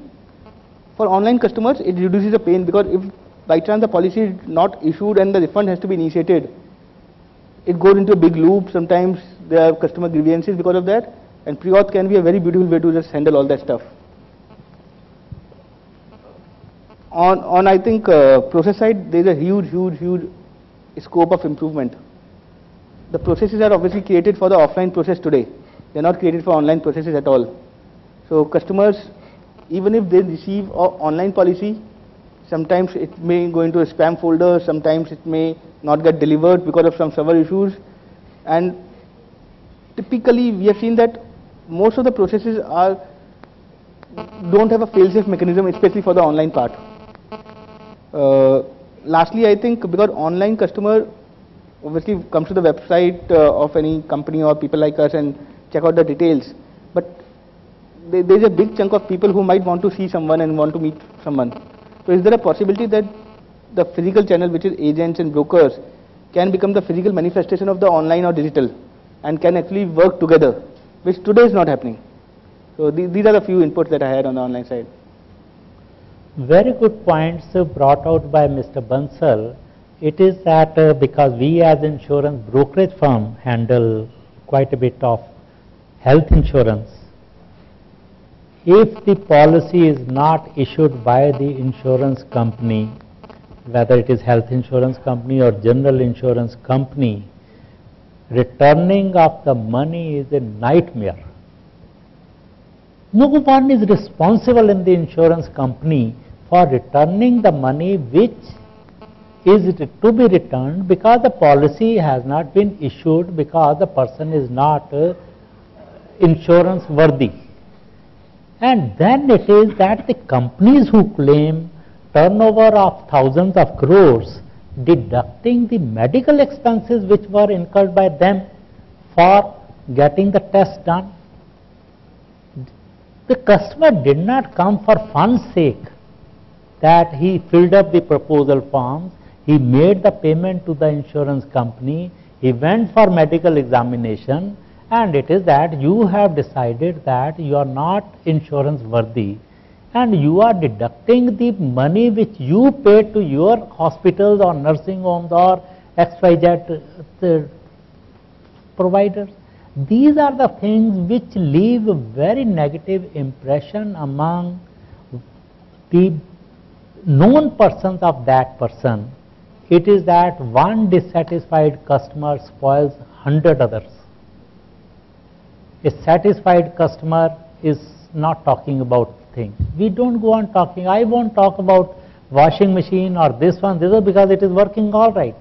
For online customers, it reduces the pain, because if by chance the policy is not issued and the refund has to be initiated, it goes into a big loop. Sometimes there are customer grievances because of that, and pre-auth can be a very beautiful way to just handle all that stuff. On I think process side, there is a huge scope of improvement. The processes are obviously created for the offline process today. They are not created for online processes at all. So customers, even if they receive an online policy, sometimes it may go into a spam folder, sometimes it may not get delivered because of some server issues. And typically we have seen that most of the processes don't have a fail-safe mechanism, especially for the online part. Lastly, I think because online customer obviously comes to the website of any company or people like us and check out the details, but there is a big chunk of people who might want to see someone and want to meet someone. So is there a possibility that the physical channel, which is agents and brokers, can become the physical manifestation of the online or digital and can actually work together, which today is not happening? So these are the few inputs that I had on the online side. Very good points brought out by Mr. Bansal. It is that because we as insurance brokerage firm handle quite a bit of health insurance, if the policy is not issued by the insurance company, whether it is health insurance company or general insurance company, returning of the money is a nightmare. No one is responsible in the insurance company for returning the money which is to be returned because the policy has not been issued, because the person is not insurance worthy. And then it is that the companies who claim turnover of thousands of crores, deducting the medical expenses which were incurred by them for getting the test done. The customer did not come for fun's sake, that he filled up the proposal forms, he made the payment to the insurance company, he went for medical examination, and it is that you have decided that you are not insurance worthy and you are deducting the money which you paid to your hospitals or nursing homes or XYZ providers, These are the things which leave a very negative impression among the known persons of that person. It is that one dissatisfied customer spoils 100 others. A satisfied customer is not talking about things. We don't go on talking. I won't talk about washing machine or this one, because it is working all right.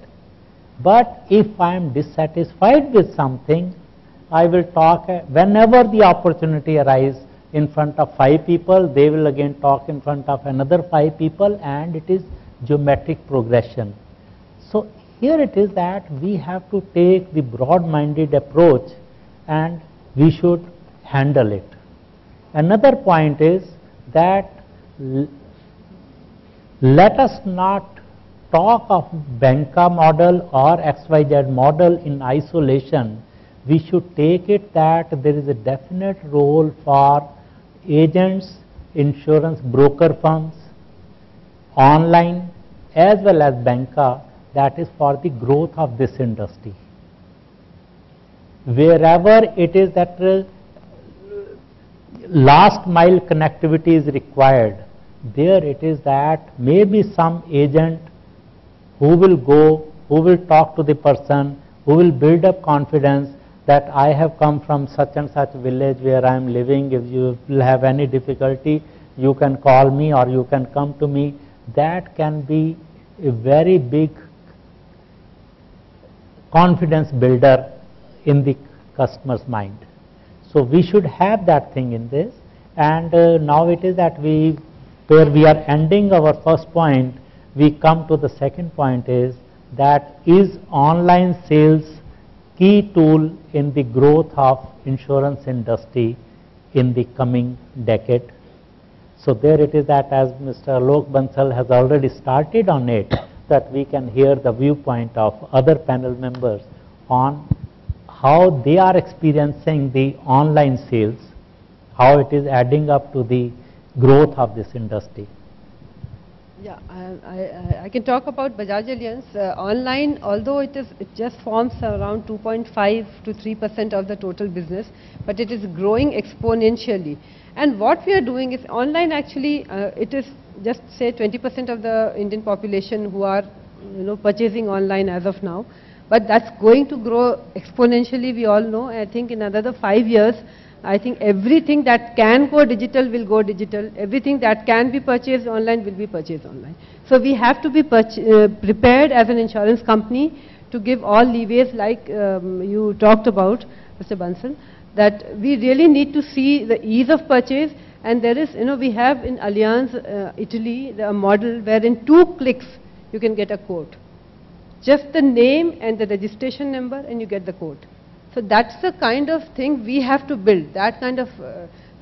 But if I am dissatisfied with something, I will talk whenever the opportunity arises in front of 5 people, they will again talk in front of another 5 people, and it is geometric progression. So here it is that we have to take the broad-minded approach and we should handle it. Another point is that let us not talk of Banca model or XYZ model in isolation. We should take it that there is a definite role for agents, insurance broker firms, online as well as Banca, that is for the growth of this industry. Wherever it is that last mile connectivity is required, there it is that maybe some agent who will go, who will talk to the person, who will build up confidence that I have come from such and such village where I am living. If you will have any difficulty, you can call me or you can come to me. That can be a very big confidence builder in the customer's mind. So we should have that thing in this. And now it is that where we are ending our first point, we come to the second point is that is online sales key tool in the growth of insurance industry in the coming decade. So there it is that as Mr. Alok Bansal has already started on it, that we can hear the viewpoint of other panel members on how they are experiencing the online sales, how it is adding up to the growth of this industry. Yeah, I can talk about Bajaj Allianz. Online, although it just forms around 2.5 to 3% of the total business, but it is growing exponentially. And what we are doing is online actually, it is just say 20% of the Indian population who are purchasing online as of now. But that's going to grow exponentially, we all know. I think in another 5 years, I think everything that can go digital will go digital. Everything that can be purchased online will be purchased online. So we have to be prepared as an insurance company to give all leeways like you talked about, Mr. Bansal, that we really need to see the ease of purchase. And there is, we have in Allianz Italy, a model where in 2 clicks you can get a quote. Just the name and the registration number and you get the quote. So that's the kind of thing we have to build, that kind of,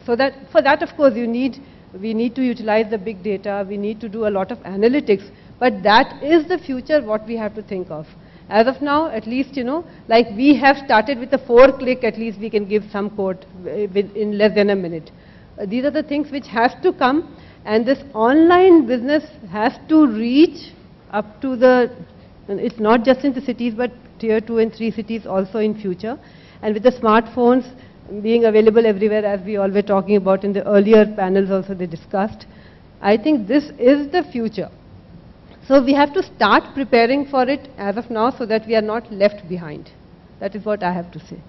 so that for that of course we need to utilize the big data, we need to do a lot of analytics, but that is the future what we have to think of. As of now, at least, like we have started with a 4-click, at least we can give some quote in less than a minute. These are the things which has to come, and this online business has to reach up to it's not just in the cities, but tier 2 and 3 cities also in future. And with the smartphones being available everywhere, as we all were talking about in the earlier panels also they discussed, I think this is the future. So we have to start preparing for it as of now so that we are not left behind. That is what I have to say.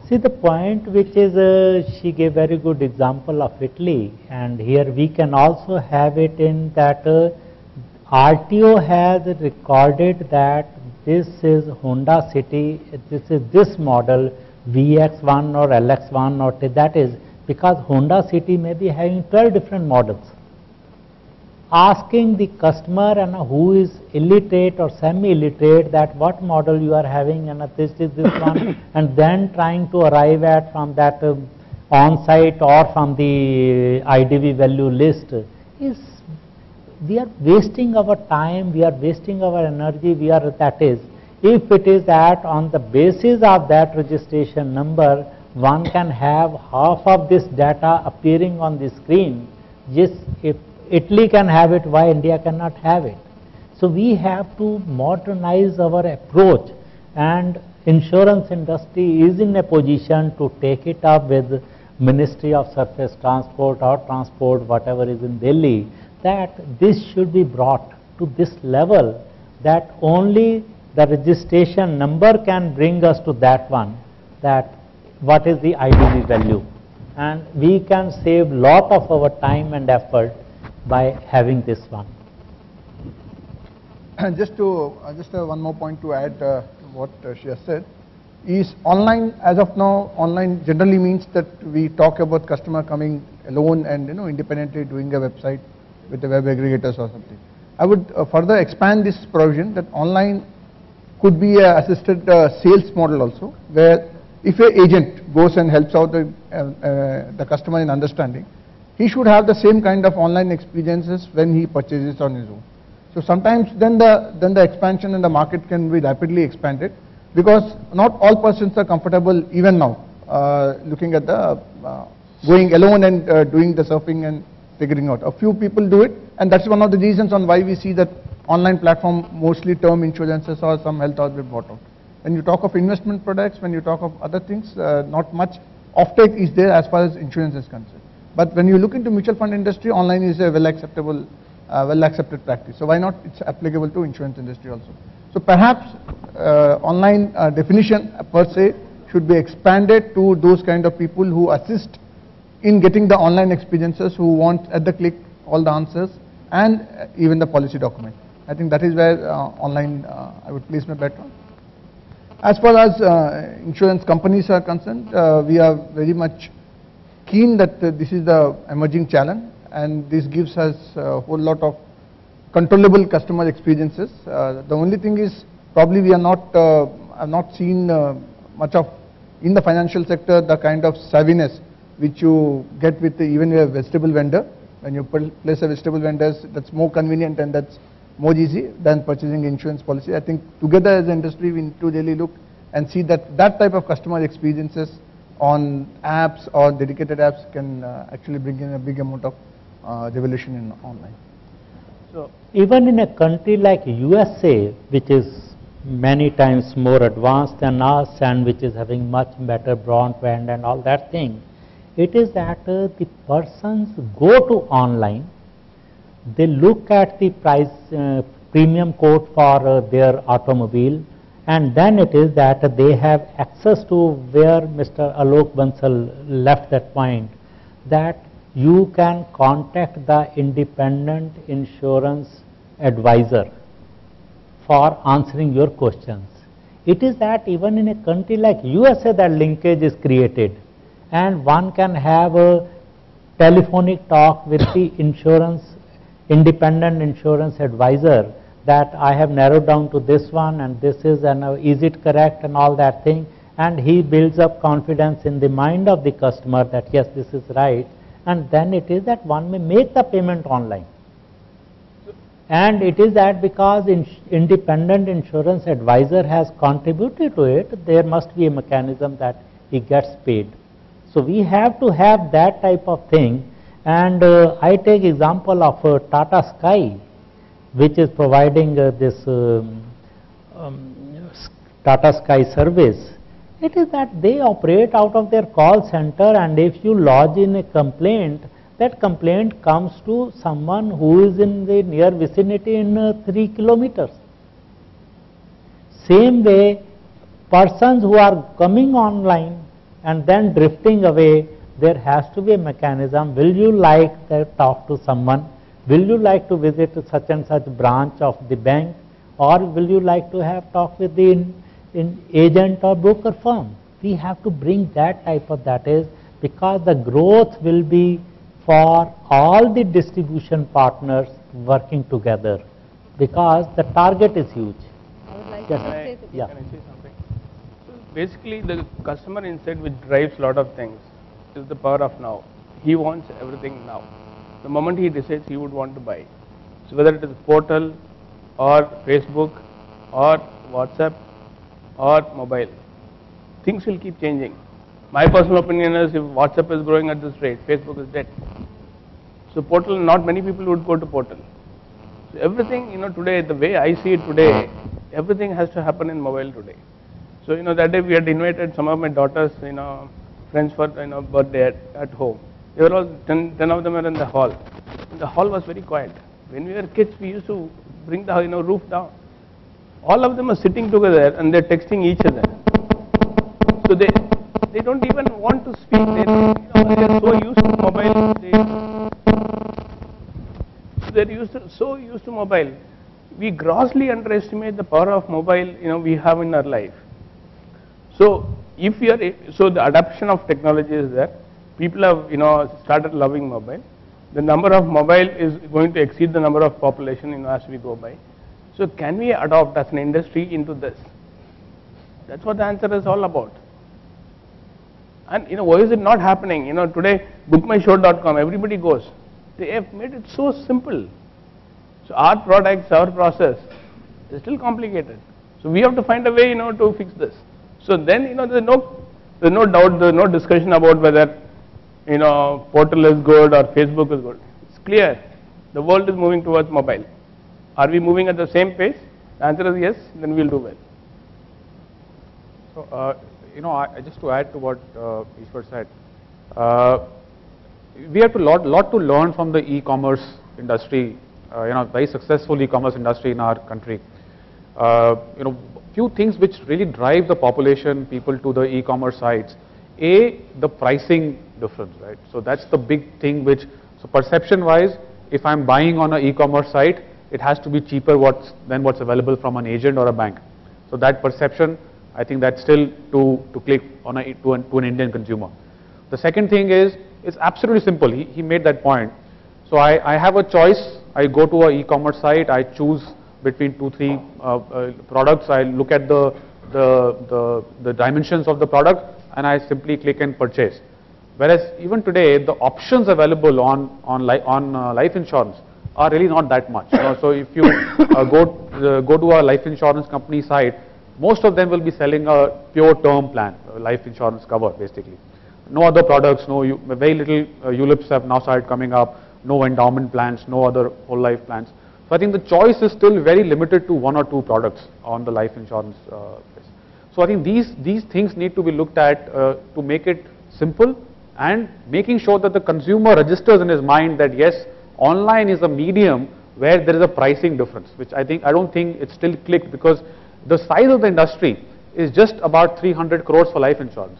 See the point which is, she gave very good example of Italy, and here we can also have it in that RTO has recorded that this is Honda City, this is this model VX1 or LX1 or that is because Honda City may be having 12 different models. Asking the customer and who is illiterate or semi-illiterate that what model you are having and this is this one and then trying to arrive at from that on-site or from the IDV value list is we are wasting our time, we are wasting our energy, that is, if it is that on the basis of that registration number, one can have half of this data appearing on the screen. Yes, if Italy can have it, why India cannot have it? So we have to modernize our approach, and insurance industry is in a position to take it up with Ministry of Surface Transport or Transport, whatever is in Delhi, that this should be brought to this level that only the registration number can bring us to that one, that what is the IDV value, and we can save lot of our time and effort by having this one. Just one more point to add to what she has said is online. As of now, online generally means that we talk about customer coming alone and independently doing a website with the web aggregators or something. I would further expand this provision that online could be a assisted sales model also, where if an agent goes and helps out the customer in understanding, he should have the same kind of online experiences when he purchases on his own. So sometimes then the expansion in the market can be rapidly expanded, because not all persons are comfortable even now looking at the going alone and doing the surfing and figuring out. A few people do it, and that's one of the reasons on why we see that online platform, mostly term insurances or some health are bought out. When you talk of investment products, when you talk of other things, not much offtake is there as far as insurance is concerned. But when you look into mutual fund industry, online is a well accepted practice. So why not? It's applicable to insurance industry also. So perhaps online definition per se should be expanded to those kind of people who assist in getting the online experiences, who want at the click all the answers and even the policy document. I think that is where online I would place my bet on. As far as insurance companies are concerned, we are very much keen that this is the emerging challenge, and this gives us a whole lot of controllable customer experiences. The only thing is probably we are not, have not seen much of in the financial sector the kind of savviness which you get with even a vegetable vendor. When you place a vegetable vendor, that's more convenient and that's more easy than purchasing insurance policy. I think together as an industry we need to really look and see that that type of customer experiences on apps or dedicated apps can actually bring in a big amount of revolution in online. So even in a country like USA, which is many times more advanced than us and which is having much better broadband and all that thing, it is that the persons go to online, they look at the price premium quote for their automobile, and then it is that they have access to where Mr. Alok Bansal left that point, that you can contact the independent insurance advisor for answering your questions. It is that even in a country like USA that linkage is created, and one can have a telephonic talk with the independent insurance advisor, that I have narrowed down to this one and this is, and is it correct and all that thing, and he builds up confidence in the mind of the customer that yes, this is right, and then it is that one may make the payment online. And it is that because independent insurance advisor has contributed to it, there must be a mechanism that he gets paid. So we have to have that type of thing, and I take example of Tata Sky, which is providing this Tata Sky service. It is that they operate out of their call center, and if you lodge in a complaint, that complaint comes to someone who is in the near vicinity in 3 kilometers. Same way, persons who are coming online and then drifting away, there has to be a mechanism. Will you like to talk to someone? Will you like to visit such and such branch of the bank, or will you like to have talk with the agent or broker firm? We have to bring that type of, that is because the growth will be for all the distribution partners working together, because the target is huge. I would like Yes. to say something. Yeah. Can I say something? So basically, the customer insight which drives a lot of things is the power of now. He wants everything now. The moment he decides he would want to buy. So whether it is portal or Facebook or WhatsApp or mobile, things will keep changing. My personal opinion is if WhatsApp is growing at this rate, Facebook is dead. So portal, not many people would go to portal. So everything, today, the way I see it today, everything has to happen in mobile today. So, that day we had invited some of my daughters, friends for, birthday at home. They were all, 10 of them were in the hall. The hall was very quiet. When we were kids, we used to bring the, roof down. All of them are sitting together and they're texting each other. So they don't even want to speak. They're so used to mobile. They're so used to mobile. We grossly underestimate the power of mobile, we have in our life. So if you are, so the adoption of technology is there. People have, started loving mobile. The number of mobile is going to exceed the number of population, as we go by. So can we adopt as an industry into this? That's what the answer is all about. And why is it not happening? Today bookmyshow.com, everybody goes. They have made it so simple. So our products, our process is still complicated. So we have to find a way, to fix this. So then, there's no doubt, there's no discussion about whether, portal is good or Facebook is good. It's clear. The world is moving towards mobile. Are we moving at the same pace? The answer is yes, then we'll do well. So, just to add to what Ishwar said, we have a lot to learn from the e-commerce industry, very successful e-commerce industry in our country. Few things which really drive the population, people to the e-commerce sites. The pricing difference, right? So that's the big thing which, so perception wise, if I'm buying on an e-commerce site, it has to be cheaper than what's available from an agent or a bank. So that perception, I think that's still to click on to an Indian consumer. The second thing is, it's absolutely simple. He made that point. So I have a choice. I go to an e-commerce site. I choose between 2-3 products. I look at the dimensions of the product, and I simply click and purchase. Whereas even today, the options available on life insurance are really not that much. So if you go to a life insurance company site, most of them will be selling a pure term plan, life insurance cover basically. No other products, very little ULIPs have now started coming up, no endowment plans, no other whole life plans. So I think the choice is still very limited to 1 or 2 products on the life insurance place. So I think these things need to be looked at to make it simple, and making sure that the consumer registers in his mind that yes, online is a medium where there is a pricing difference, which I don't think it's still clicked, because the size of the industry is just about 300 crores for life insurance,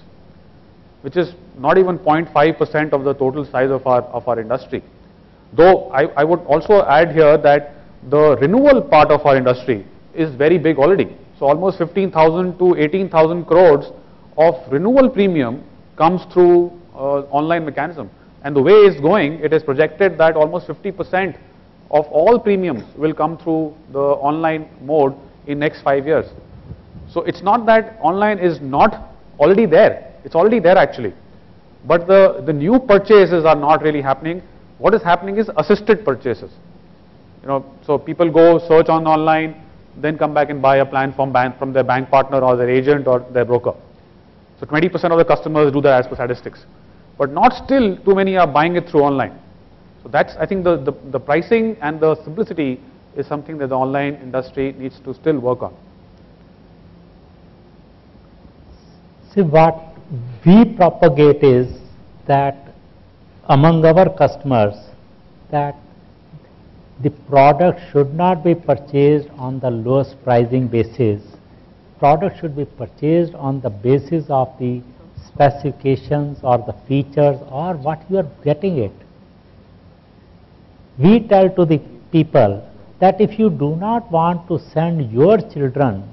which is not even 0.5% of the total size of our industry. Though I would also add here that the renewal part of our industry is very big already. So almost 15,000 to 18,000 crores of renewal premium comes through online mechanism. And the way it's going, it is projected that almost 50% of all premiums will come through the online mode in next 5 years. So it's not that online is not already there. It's already there actually. But the new purchases are not really happening. What is happening is assisted purchases. So people go search online, then come back and buy a plan from their bank partner or their agent or their broker. So 20% of the customers do that as per statistics. But not still too many are buying it through online. So that's, I think the pricing and the simplicity is something that the online industry needs to still work on. See, what we propagate is that among our customers, that the product should not be purchased on the lowest pricing basis. Product should be purchased on the basis of the specifications or the features or what you are getting it. We tell to the people that if you do not want to send your children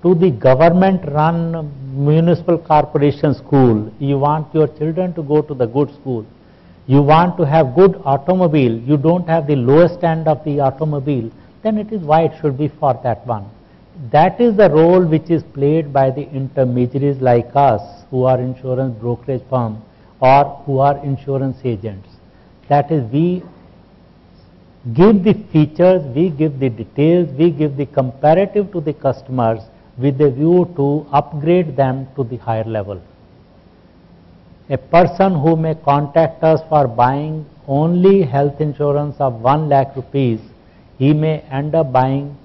to the government-run municipal corporation school, you want your children to go to the good school, you want to have good automobile, you don't have the lowest end of the automobile, then it is why it should be for that one. That is the role which is played by the intermediaries like us, who are insurance brokerage firm or who are insurance agents. That is, we give the features, we give the details, we give the comparative to the customers with a view to upgrade them to the higher level. A person who may contact us for buying only health insurance of 1 lakh rupees, he may end up buying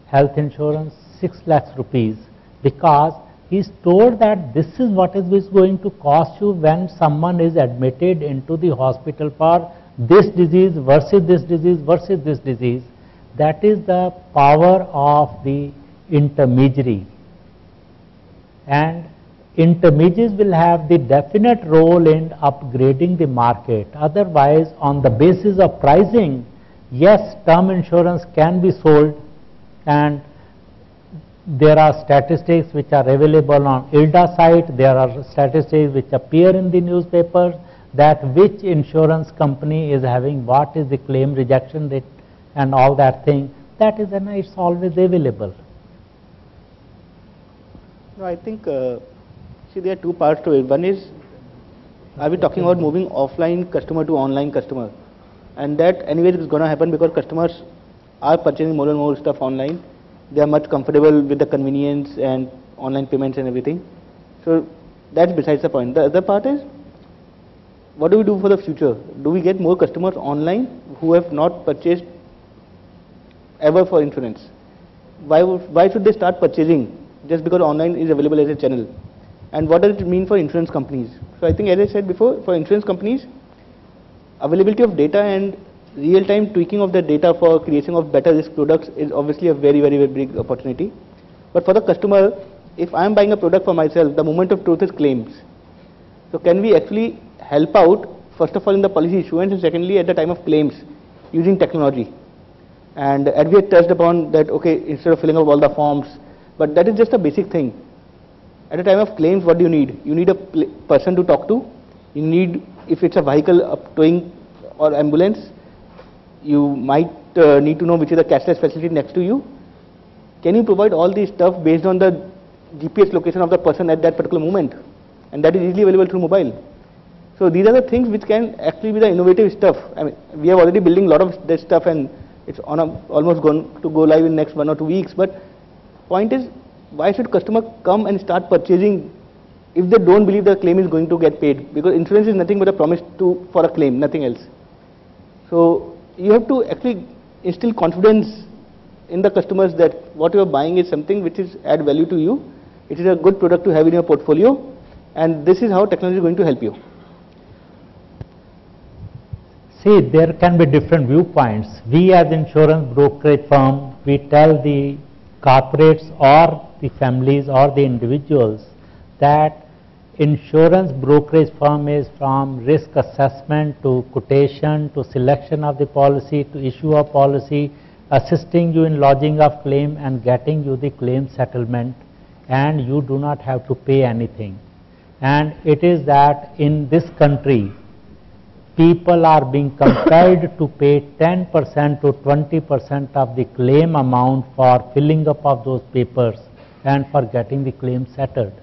health insurance 6 lakhs rupees because he's told that this is what is going to cost you when someone is admitted into the hospital for this disease versus this disease versus this disease. That is the power of the intermediary. And intermediaries will have the definite role in upgrading the market. Otherwise, on the basis of pricing, yes, term insurance can be sold, and there are statistics which are available on ILDA site, there are statistics which appear in the newspapers, that which insurance company is having what is the claim rejection rate and all that thing. That is, and it's always available. No, I think, see, there are two parts to it. One is, are we talking about moving offline customer to online customer? And that anyway is going to happen because customers are purchasing more and more stuff online. They are much comfortable with the convenience and online payments and everything. So that's besides the point. The other part is, what do we do for the future? Do we get more customers online who have not purchased ever for insurance? Why should they start purchasing just because online is available as a channel? And what does it mean for insurance companies? So I think, as I said before, for insurance companies, availability of data and real-time tweaking of the data for creation of better risk products is obviously a very, very, very big opportunity. But for the customer, if I am buying a product for myself, the moment of truth is claims. So can we actually help out, first of all, in the policy issuance, and secondly, at the time of claims, using technology? And as we had touched upon that, okay, instead of filling up all the forms, but that is just a basic thing. At the time of claims, what do you need? You need a person to talk to. You need, if it's a vehicle towing or ambulance, you might need to know which is the cashless facility next to you. Can you provide all this stuff based on the GPS location of the person at that particular moment? And that is easily available through mobile. So these are the things which can actually be the innovative stuff. I mean, we are already building a lot of this stuff, and it's on almost going to go live in next 1 or 2 weeks. But point is, why should customer come and start purchasing if they don't believe the claim is going to get paid? Because insurance is nothing but a promise for a claim, nothing else. So you have to actually instill confidence in the customers that what you are buying is something which is add value to you. It is a good product to have in your portfolio, and this is how technology is going to help you. See, there can be different viewpoints. We as insurance brokerage firm, we tell the corporates or the families or the individuals that insurance brokerage firm is from risk assessment to quotation to selection of the policy to issue a policy, assisting you in lodging of claim and getting you the claim settlement, and you do not have to pay anything. And it is that in this country, people are being compelled to pay 10% to 20% of the claim amount for filling up of those papers and for getting the claim settled.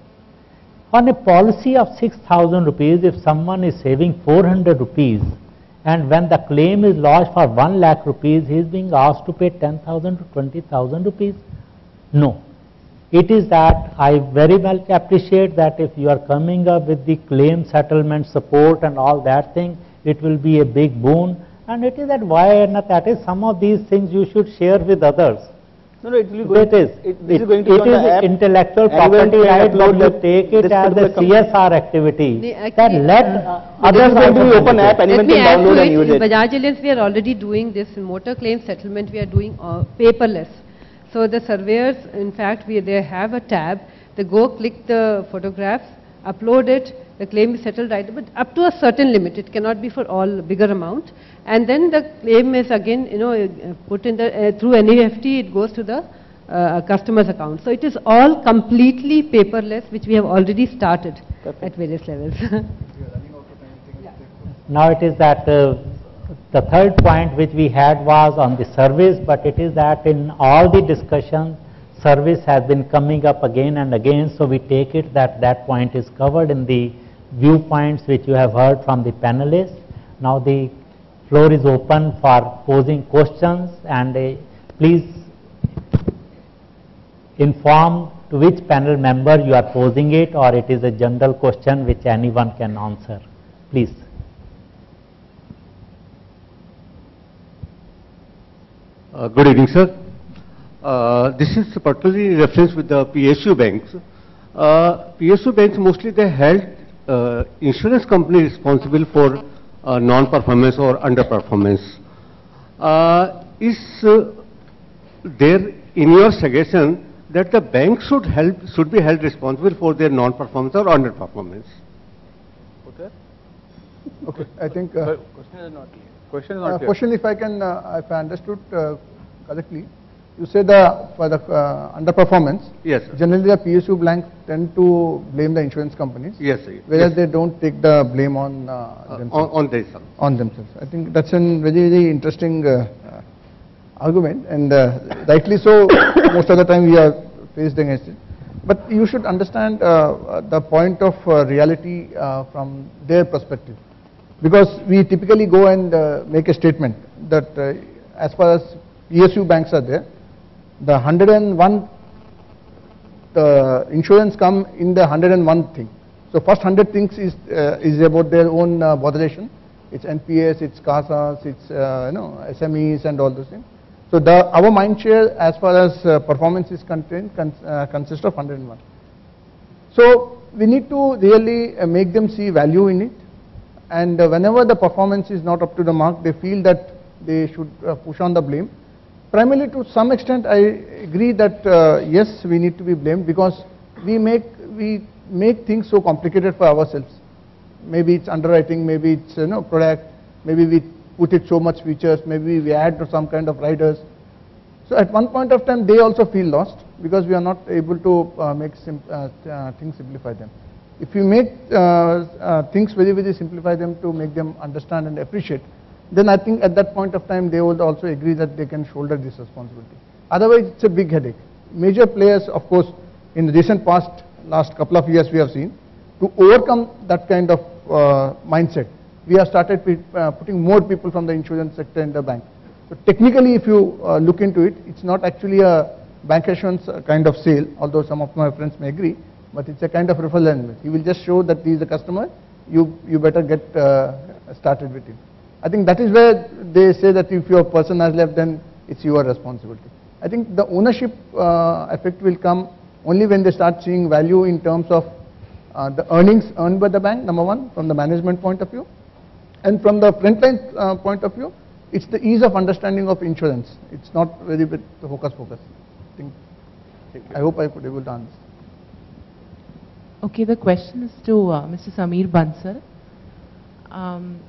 On a policy of 6,000 rupees, if someone is saving 400 rupees, and when the claim is lodged for 1 lakh rupees, he is being asked to pay 10,000 to 20,000 rupees. No. It is that I very well appreciate that if you are coming up with the claim settlement support and all that thing, it will be a big boon, and it is that why not, that is some of these things you should share with others. No, it will be This is intellectual property right, but you take it as a CSR activity. That let others going to be open app, Let anyone me can add to download and it. use In it. Bajaj Allianz, we are already doing this. In motor claim settlement, we are doing paperless. So the surveyors, in fact, they have a tab. They go click the photographs, upload it, the claim is settled right, but up to a certain limit. It cannot be for all bigger amount. And then the claim is again, put in the through NEFT. It goes to the customer's account. So it is all completely paperless, which we have already started at various levels. Now it is that the third point which we had was on the service, but it is that in all the discussions, service has been coming up again and again, so we take it that that point is covered in the viewpoints which you have heard from the panelists. Now the floor is open for posing questions, and please inform to which panel member you are posing it, or it is a general question which anyone can answer. Please. Good evening, sir. this is particularly in reference with the PSU banks. PSU banks mostly they held insurance company responsible for non-performance or underperformance. Is there in your suggestion that the bank should be held responsible for their non-performance or underperformance? Okay, I think Question is not clear. Question is not clear. question, if I understood correctly, you said for the underperformance, Yes, sir. generally the PSU banks tend to blame the insurance companies, Yes, sir. whereas Yes. they don't take the blame on themselves. On this, sir. On themselves. I think that's a very, very interesting argument, and rightly so. Most of the time we are faced against it. But you should understand the point of reality from their perspective, because we typically go and make a statement that as far as PSU banks are there, the 101 insurance come in the 101 thing. So first 100 things is about their own botheration. It's NPS, it's CASAs, it's SMEs and all those things. So our mind share as far as performance is concerned consists of 101. So we need to really make them see value in it, and whenever the performance is not up to the mark, they feel that they should push on the blame. Primarily, to some extent, I agree that yes, we need to be blamed, because we make things so complicated for ourselves. Maybe it's underwriting, maybe it's product, maybe we put it so much features, maybe we add some kind of riders. So at one point of time, they also feel lost, because we are not able to make things simplify them. If you make things very, very simplify them to make them understand and appreciate, then I think at that point of time they would also agree that they can shoulder this responsibility. Otherwise, it's a big headache. Major players, of course, in the recent past, last couple of years we have seen, to overcome that kind of mindset, we have started putting more people from the insurance sector in the bank. So technically, if you look into it, it's not actually a bancassurance kind of sale, although some of my friends may agree, but it's a kind of referral element. He will just show that he is a customer, you better get started with him. I think that is where they say that if your person has left, then it's your responsibility. I think the ownership effect will come only when they start seeing value in terms of the earnings earned by the bank, number one, from the management point of view, and from the frontline point of view, it's the ease of understanding of insurance. It's not very bit focus. I hope I could able to answer. Okay, the question is to Mr. Sameer Bansal.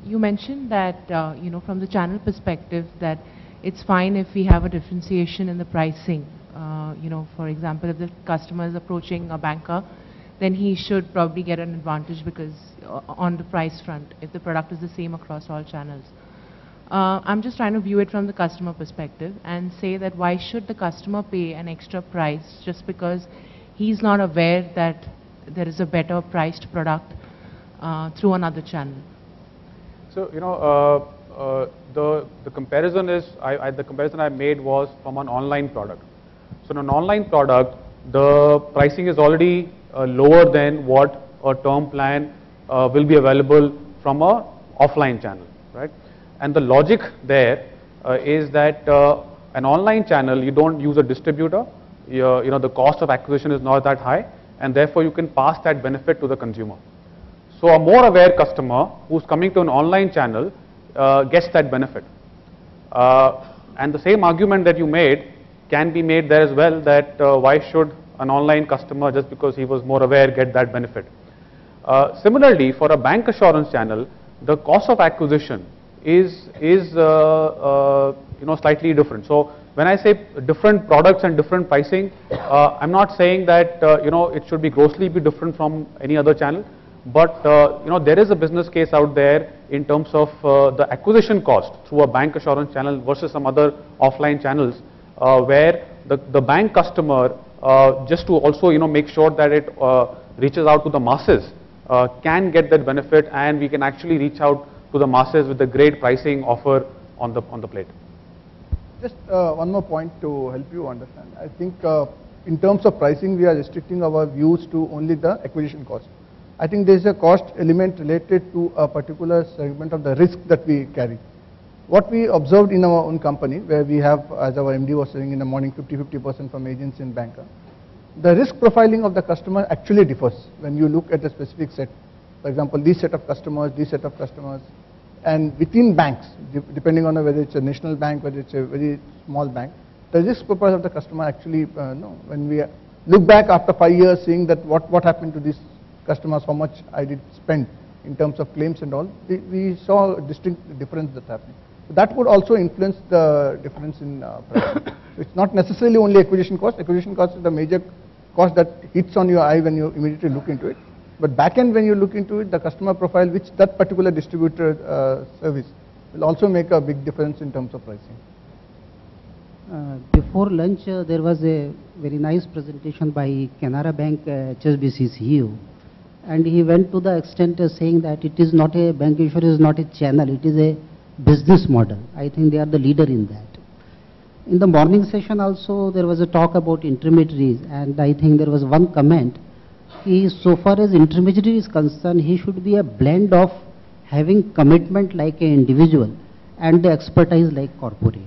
You mentioned that, from the channel perspective, that it's fine if we have a differentiation in the pricing. For example, if the customer is approaching a banker, then he should probably get an advantage because on the price front, if the product is the same across all channels. I'm just trying to view it from the customer perspective and say that why should the customer pay an extra price just because he's not aware that there is a better priced product through another channel? So the comparison is the comparison I made was from an online product. So in an online product, the pricing is already lower than what a term plan will be available from a offline channel, right? And the logic there is that an online channel, you don't use a distributor. The cost of acquisition is not that high, and therefore you can pass that benefit to the consumer. So a more aware customer who's coming to an online channel gets that benefit. And the same argument that you made can be made there as well, that why should an online customer, just because he was more aware, get that benefit. Similarly, for a bank assurance channel, the cost of acquisition is slightly different. So when I say different products and different pricing, I'm not saying that it should be grossly different from any other channel, but there is a business case out there in terms of the acquisition cost through a bank assurance channel versus some other offline channels, where the bank customer, just to also make sure that it reaches out to the masses, can get that benefit, and we can actually reach out to the masses with a great pricing offer on the plate. Just one more point to help you understand. I think in terms of pricing, we are restricting our views to only the acquisition cost. I think there is a cost element related to a particular segment of the risk that we carry. what we observed in our own company, where we have, as our MD was saying in the morning, 50% from agents and banker, the risk profiling of the customer actually differs when you look at a specific set. For example, this set of customers, and within banks, depending on whether it's a national bank, whether it's a very small bank, the risk profile of the customer actually, when we look back after 5 years, seeing that what happened to these customers, how much I did spend in terms of claims and all, we saw a distinct difference that happened. So that would also influence the difference in price. So it's not necessarily only acquisition cost. Acquisition cost is the major cost that hits on your eye when you immediately look into it. But back end, when you look into it, the customer profile which that particular distributor service will also make a big difference in terms of pricing. Before lunch, there was a very nice presentation by Canara Bank HSBC CEO, and he went to the extent of saying that it is not a bank insurance, is not a channel, it is a business model. I think they are the leader in that. In the morning session also, there was a talk about intermediaries, and I think there was one comment. So far as intermediary is concerned, he should be a blend of having commitment like an individual and the expertise like corporate.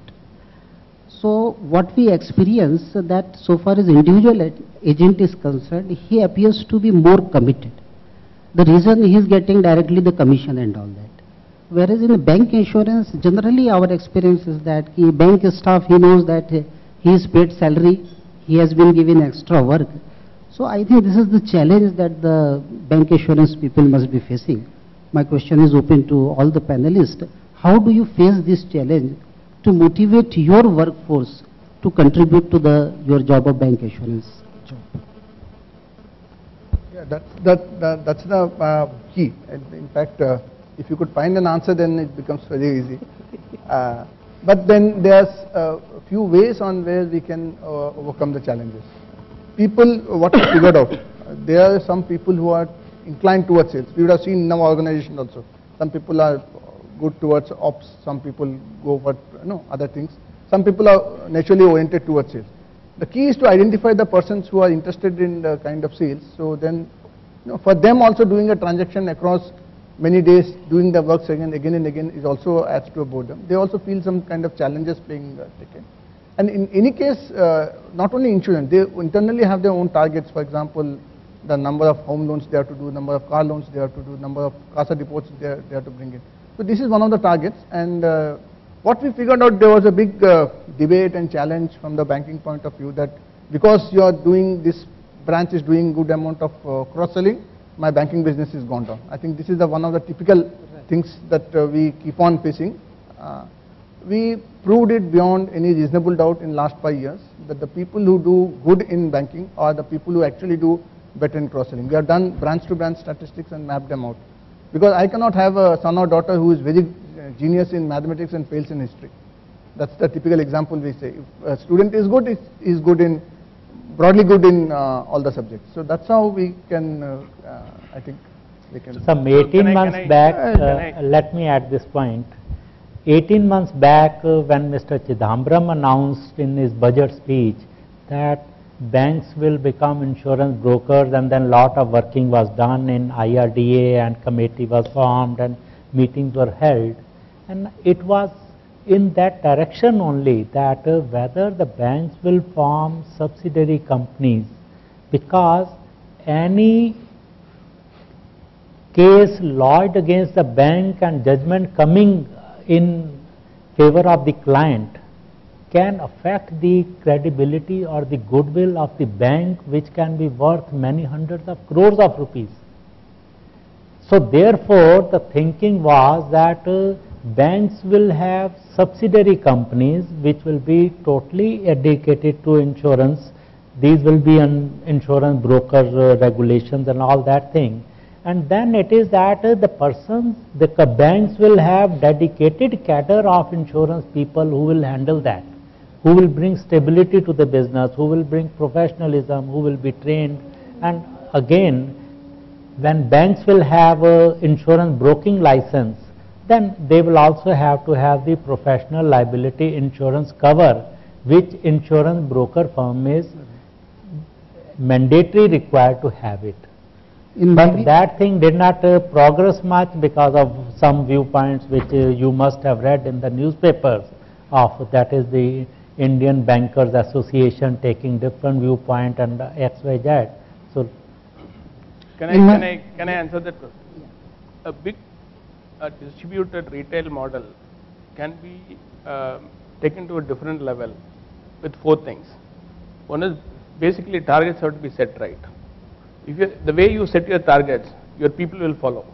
So what we experience that so far as individual agent is concerned, he appears to be more committed. The reason he is getting directly the commission and all that. Whereas in bank insurance, generally our experience is that bank staff, he knows that he is paid salary, he has been given extra work. So I think this is the challenge that the bank insurance people must be facing. My question is open to all the panelists. How do you face this challenge to motivate your workforce to contribute to your job of bank insurance job? Yeah, that's the key. And in fact, if you could find an answer, then it becomes very easy. But then there's a few ways on where we can overcome the challenges. People, what we figured out, there are some people who are inclined towards sales. We would have seen in our organization also. Some people are good towards ops, some people go for other things. Some people are naturally oriented towards sales. The key is to identify the persons who are interested in the kind of sales. So then, for them also doing a transaction across many days, doing the work again and again is also adds to a boredom. They also feel some kind of challenges being taken. And in any case, not only insurance, they internally have their own targets. For example, the number of home loans they have to do, number of car loans they have to do, number of CASA deposits they have to bring in. So this is one of the targets. And what we figured out, there was a big debate and challenge from the banking point of view that because you are doing this branch is doing good amount of cross-selling, my banking business is gone down. I think this is one of the typical things that we keep on facing. We proved it beyond any reasonable doubt in last 5 years that the people who do good in banking are the people who actually do better in cross-selling. We have done branch-to-branch statistics and mapped them out. Because I cannot have a son or daughter who is very genius in mathematics and fails in history. That's the typical example we say. If a student is good, is good in, broadly good in all the subjects. So that's how we can, I think, we can. Some 18 months back, let me add this point. 18 months back, when Mr. Chidambaram announced in his budget speech that banks will become insurance brokers, and then lot of working was done in IRDA and committee was formed and meetings were held, and it was in that direction only that whether the banks will form subsidiary companies, because any case lodged against the bank and judgment coming in favor of the client can affect the credibility or the goodwill of the bank, which can be worth many hundreds of crores of rupees. So therefore, the thinking was that banks will have subsidiary companies which will be totally dedicated to insurance. These will be insurance broker regulations and all that thing. And then it is that the banks will have dedicated cadre of insurance people who will handle that, who will bring stability to the business, who will bring professionalism, who will be trained. And again, when banks will have a insurance broking license, then they will also have to have the professional liability insurance cover, which insurance broker firm is mandatory required to have it. But that thing did not progress much because of some viewpoints which you must have read in the newspapers of, that is the Indian Bankers Association taking different viewpoint and XYZ. So, can I answer that question? A big distributed retail model can be taken to a different level with 4 things. One is basically targets have to be set right. If the way you set your targets, your people will follow.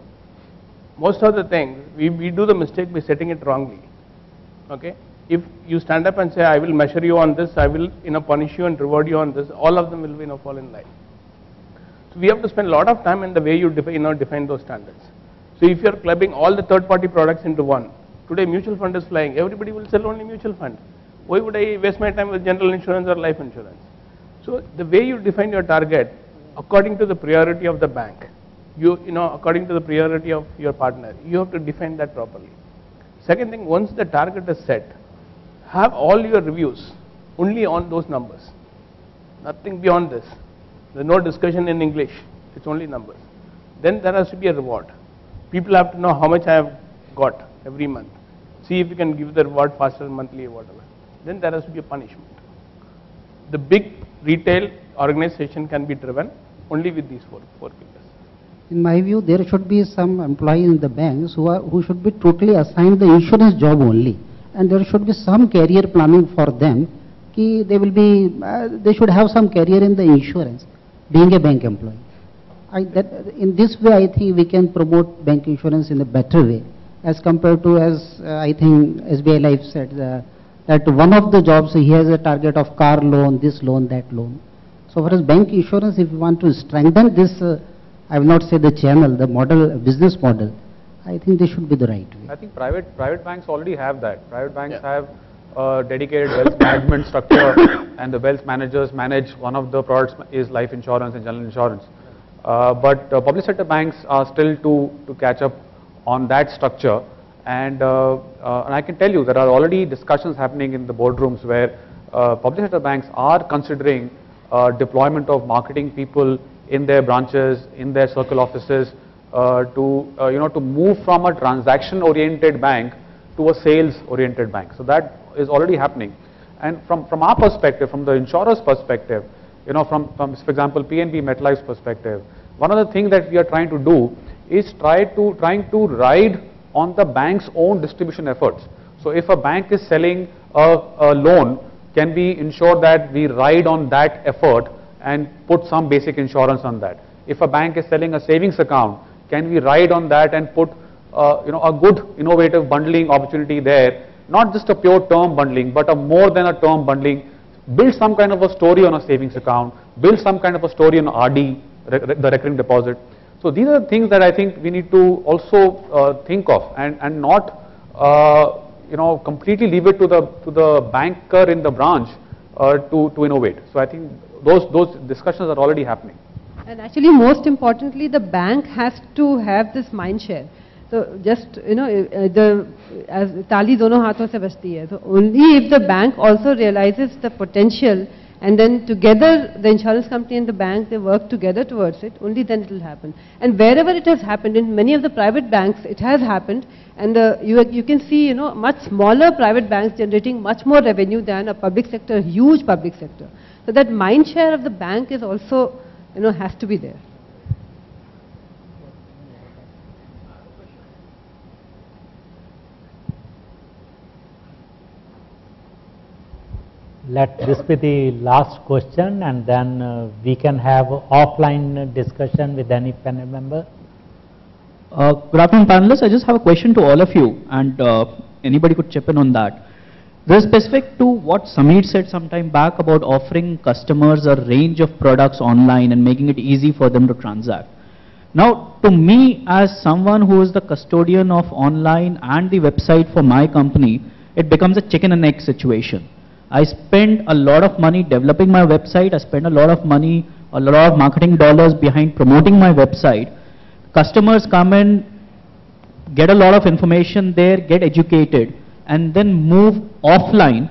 Most of the things, we do the mistake by setting it wrongly. Okay? If you stand up and say, I will measure you on this, I will punish you and reward you on this, all of them will fall in line. So we have to spend a lot of time in the way you define those standards. So if you are clubbing all the third-party products into one, today mutual fund is flying, everybody will sell only mutual fund. Why would I waste my time with general insurance or life insurance? So the way you define your target, according to the priority of the bank, according to the priority of your partner, you have to define that properly. Second thing, once the target is set, have all your reviews only on those numbers. Nothing beyond this. There is no discussion in English, it's only numbers. Then there has to be a reward. People have to know how much I have got every month. See if you can give the reward faster, monthly or whatever. Then there has to be a punishment. The big retail organization can be driven only with these four pillars. In my view, there should be some employees in the banks who should be totally assigned the insurance job only, and there should be some career planning for them. They should have some career in the insurance, being a bank employee. In this way, I think we can promote bank insurance in a better way, as compared to, as I think SBI Life said, that one of the jobs he has a target of car loan, this loan, that loan. So for us bank insurance, if we want to strengthen this, I will not say the channel, the model, business model, I think this should be the right way. I think private banks already have that. Private banks have a dedicated wealth management structure, and the wealth managers manage, one of the products is life insurance and general insurance. But public sector banks are still to catch up on that structure, and I can tell you there are already discussions happening in the boardrooms where public sector banks are considering deployment of marketing people in their branches, in their circle offices, to move from a transaction-oriented bank to a sales-oriented bank. So that is already happening. And from our perspective, from the insurer's perspective, from for example PNB MetLife's perspective, one of the things that we are trying to do is trying to ride on the bank's own distribution efforts. So if a bank is selling a loan, can we ensure that we ride on that effort and put some basic insurance on that? If a bank is selling a savings account, can we ride on that and put a good innovative bundling opportunity there, not just a pure term bundling, but a more than a term bundling, build some kind of a story on a savings account, build some kind of a story on RD, the recurring deposit. So these are the things that I think we need to also think of, and not completely leave it to the banker in the branch to innovate. So I think those discussions are already happening. And actually, most importantly, the bank has to have this mind share. So just, as tali dono haathon se bajti hai. So only if the bank also realizes the potential, and then together the insurance company and the bank, they work together towards it, only then it will happen. And wherever it has happened, in many of the private banks, it has happened, and you can see, much smaller private banks generating much more revenue than a public sector, huge public sector. So that mind share of the bank is also, has to be there. Let this be the last question, and then we can have offline discussion with any panel member. Good afternoon, panelists. I just have a question to all of you, and anybody could chip in on that. This is specific to what Sameer said some time back about offering customers a range of products online and making it easy for them to transact. Now, to me, as someone who is the custodian of online and the website for my company, it becomes a chicken and egg situation. I spend a lot of money developing my website. I spend a lot of money, a lot of marketing dollars behind promoting my website. Customers come in, get a lot of information there, get educated, and then move offline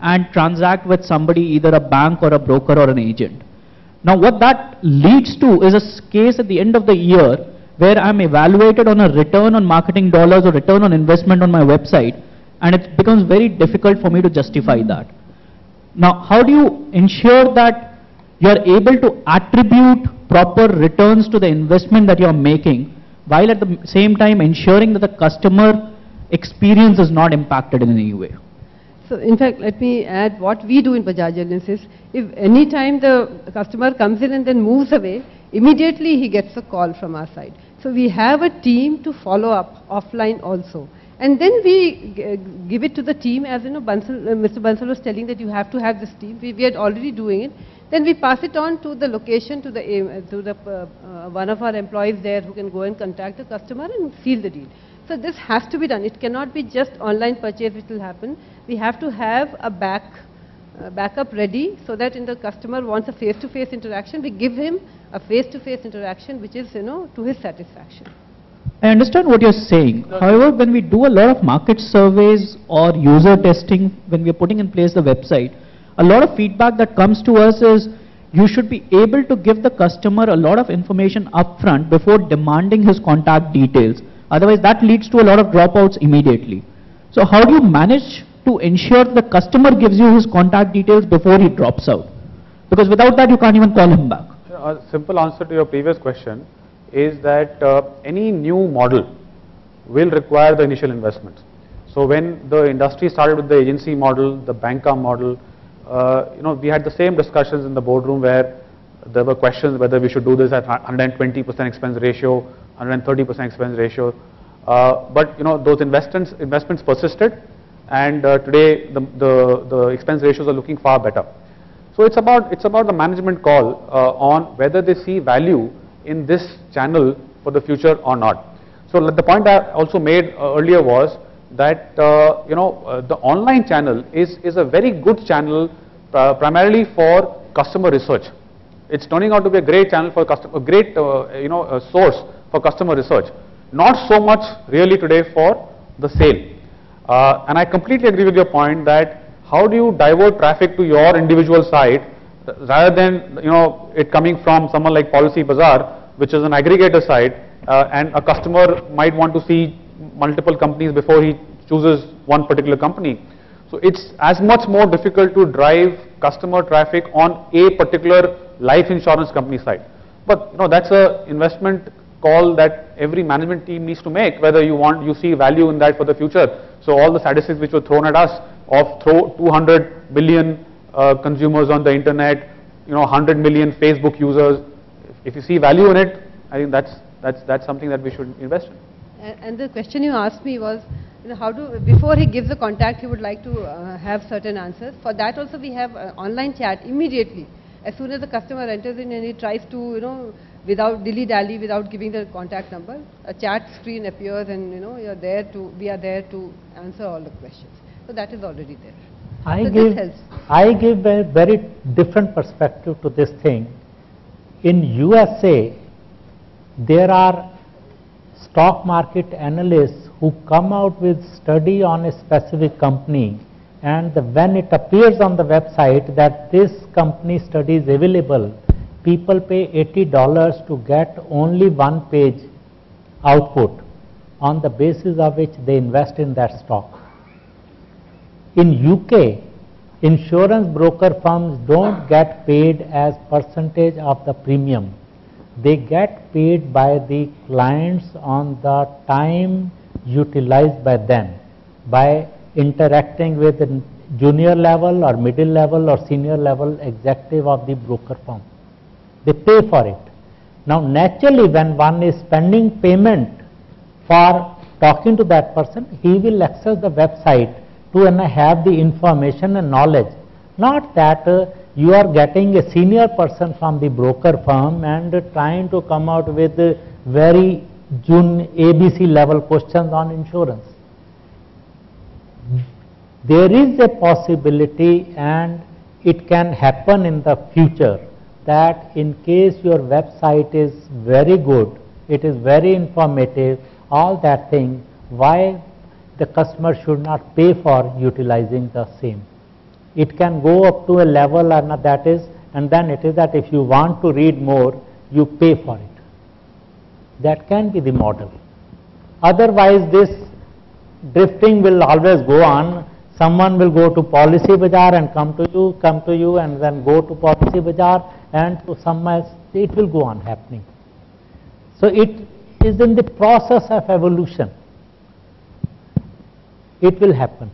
and transact with somebody, either a bank or a broker or an agent. Now what that leads to is a case at the end of the year where I'm evaluated on a return on marketing dollars or return on investment on my website, and it becomes very difficult for me to justify that. Now, how do you ensure that you're able to attribute proper returns to the investment that you're making, while at the same time ensuring that the customer experience is not impacted in any way? So in fact, let me add what we do in Bajaj Allianz is, if any time the customer comes in and then moves away, immediately he gets a call from our side. So we have a team to follow up offline also. And then we give it to the team, as you know, Mr. Bansal was telling that you have to have this team. We are already doing it. Then we pass it on to the location, to the one of our employees there who can go and contact the customer and seal the deal. So this has to be done. It cannot be just online purchase which will happen. We have to have a backup ready, so that in the customer wants a face-to-face interaction, we give him a face-to-face interaction which is, you know, to his satisfaction. I understand what you're saying. However, when we do a lot of market surveys or user testing, when we are putting in place the website, a lot of feedback that comes to us is you should be able to give the customer a lot of information upfront before demanding his contact details. Otherwise, that leads to a lot of dropouts immediately. So how do you manage to ensure the customer gives you his contact details before he drops out? Because without that, you can't even call him back. A simple answer to your previous question is that any new model will require the initial investments. So when the industry started with the agency model, the banca model, you know, we had the same discussions in the boardroom where there were questions whether we should do this at 120% expense ratio, 130% expense ratio. But you know, those investments persisted, and today the expense ratios are looking far better. So it's about the management call on whether they see value in this channel for the future or not. So the point I also made earlier was that you know, the online channel is a very good channel primarily for customer research. It's turning out to be a great channel for you know, source for customer research. Not so much really today for the sale. And I completely agree with your point that how do you divert traffic to your individual site rather than, you know, it coming from someone like Policybazaar, which is an aggregator site, and a customer might want to see multiple companies before he chooses one particular company. So it's as much more difficult to drive customer traffic on a particular life insurance company site. But you know, that's an investment call that every management team needs to make, whether you see value in that for the future. So all the statistics which were thrown at us of 200 billion consumers on the internet, you know, 100 million Facebook users, if you see value in it, I think that's something that we should invest in. And the question you asked me was, you know, before he gives the contact, he would like to have certain answers. For that also we have online chat immediately. As soon as the customer enters in and he tries to, you know, without dilly-dally, without giving the contact number, a chat screen appears and, you know, we are there to answer all the questions. So that is already there. I give a very different perspective to this thing. In USA, there are stock market analysts who come out with study on a specific company, and when it appears on the website that this company study is available, people pay $80 to get only one page output, on the basis of which they invest in that stock. In UK, insurance broker firms don't get paid as percentage of the premium. They get paid by the clients on the time utilized by them, by interacting with the junior level or middle level or senior level executive of the broker firm. They pay for it. Now naturally, when one is spending payment for talking to that person, he will access the website to have the information and knowledge. Not that you are getting a senior person from the broker firm and trying to come out with very ABC level questions on insurance. There is a possibility, and it can happen in the future, that in case your website is very good, it is very informative, all that thing, why the customer should not pay for utilizing the same. It can go up to a level, and that is and then it is that if you want to read more, you pay for it. That can be the model. Otherwise, this drifting will always go on. Someone will go to Policy Bazaar and come to you, and then go to Policy Bazaar and to somewhere. It will go on happening. So it is in the process of evolution. It will happen.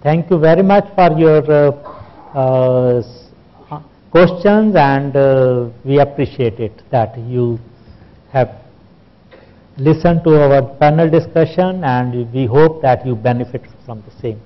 Thank you very much for your questions, and we appreciate it that you have listened to our panel discussion, and we hope that you benefit from the same.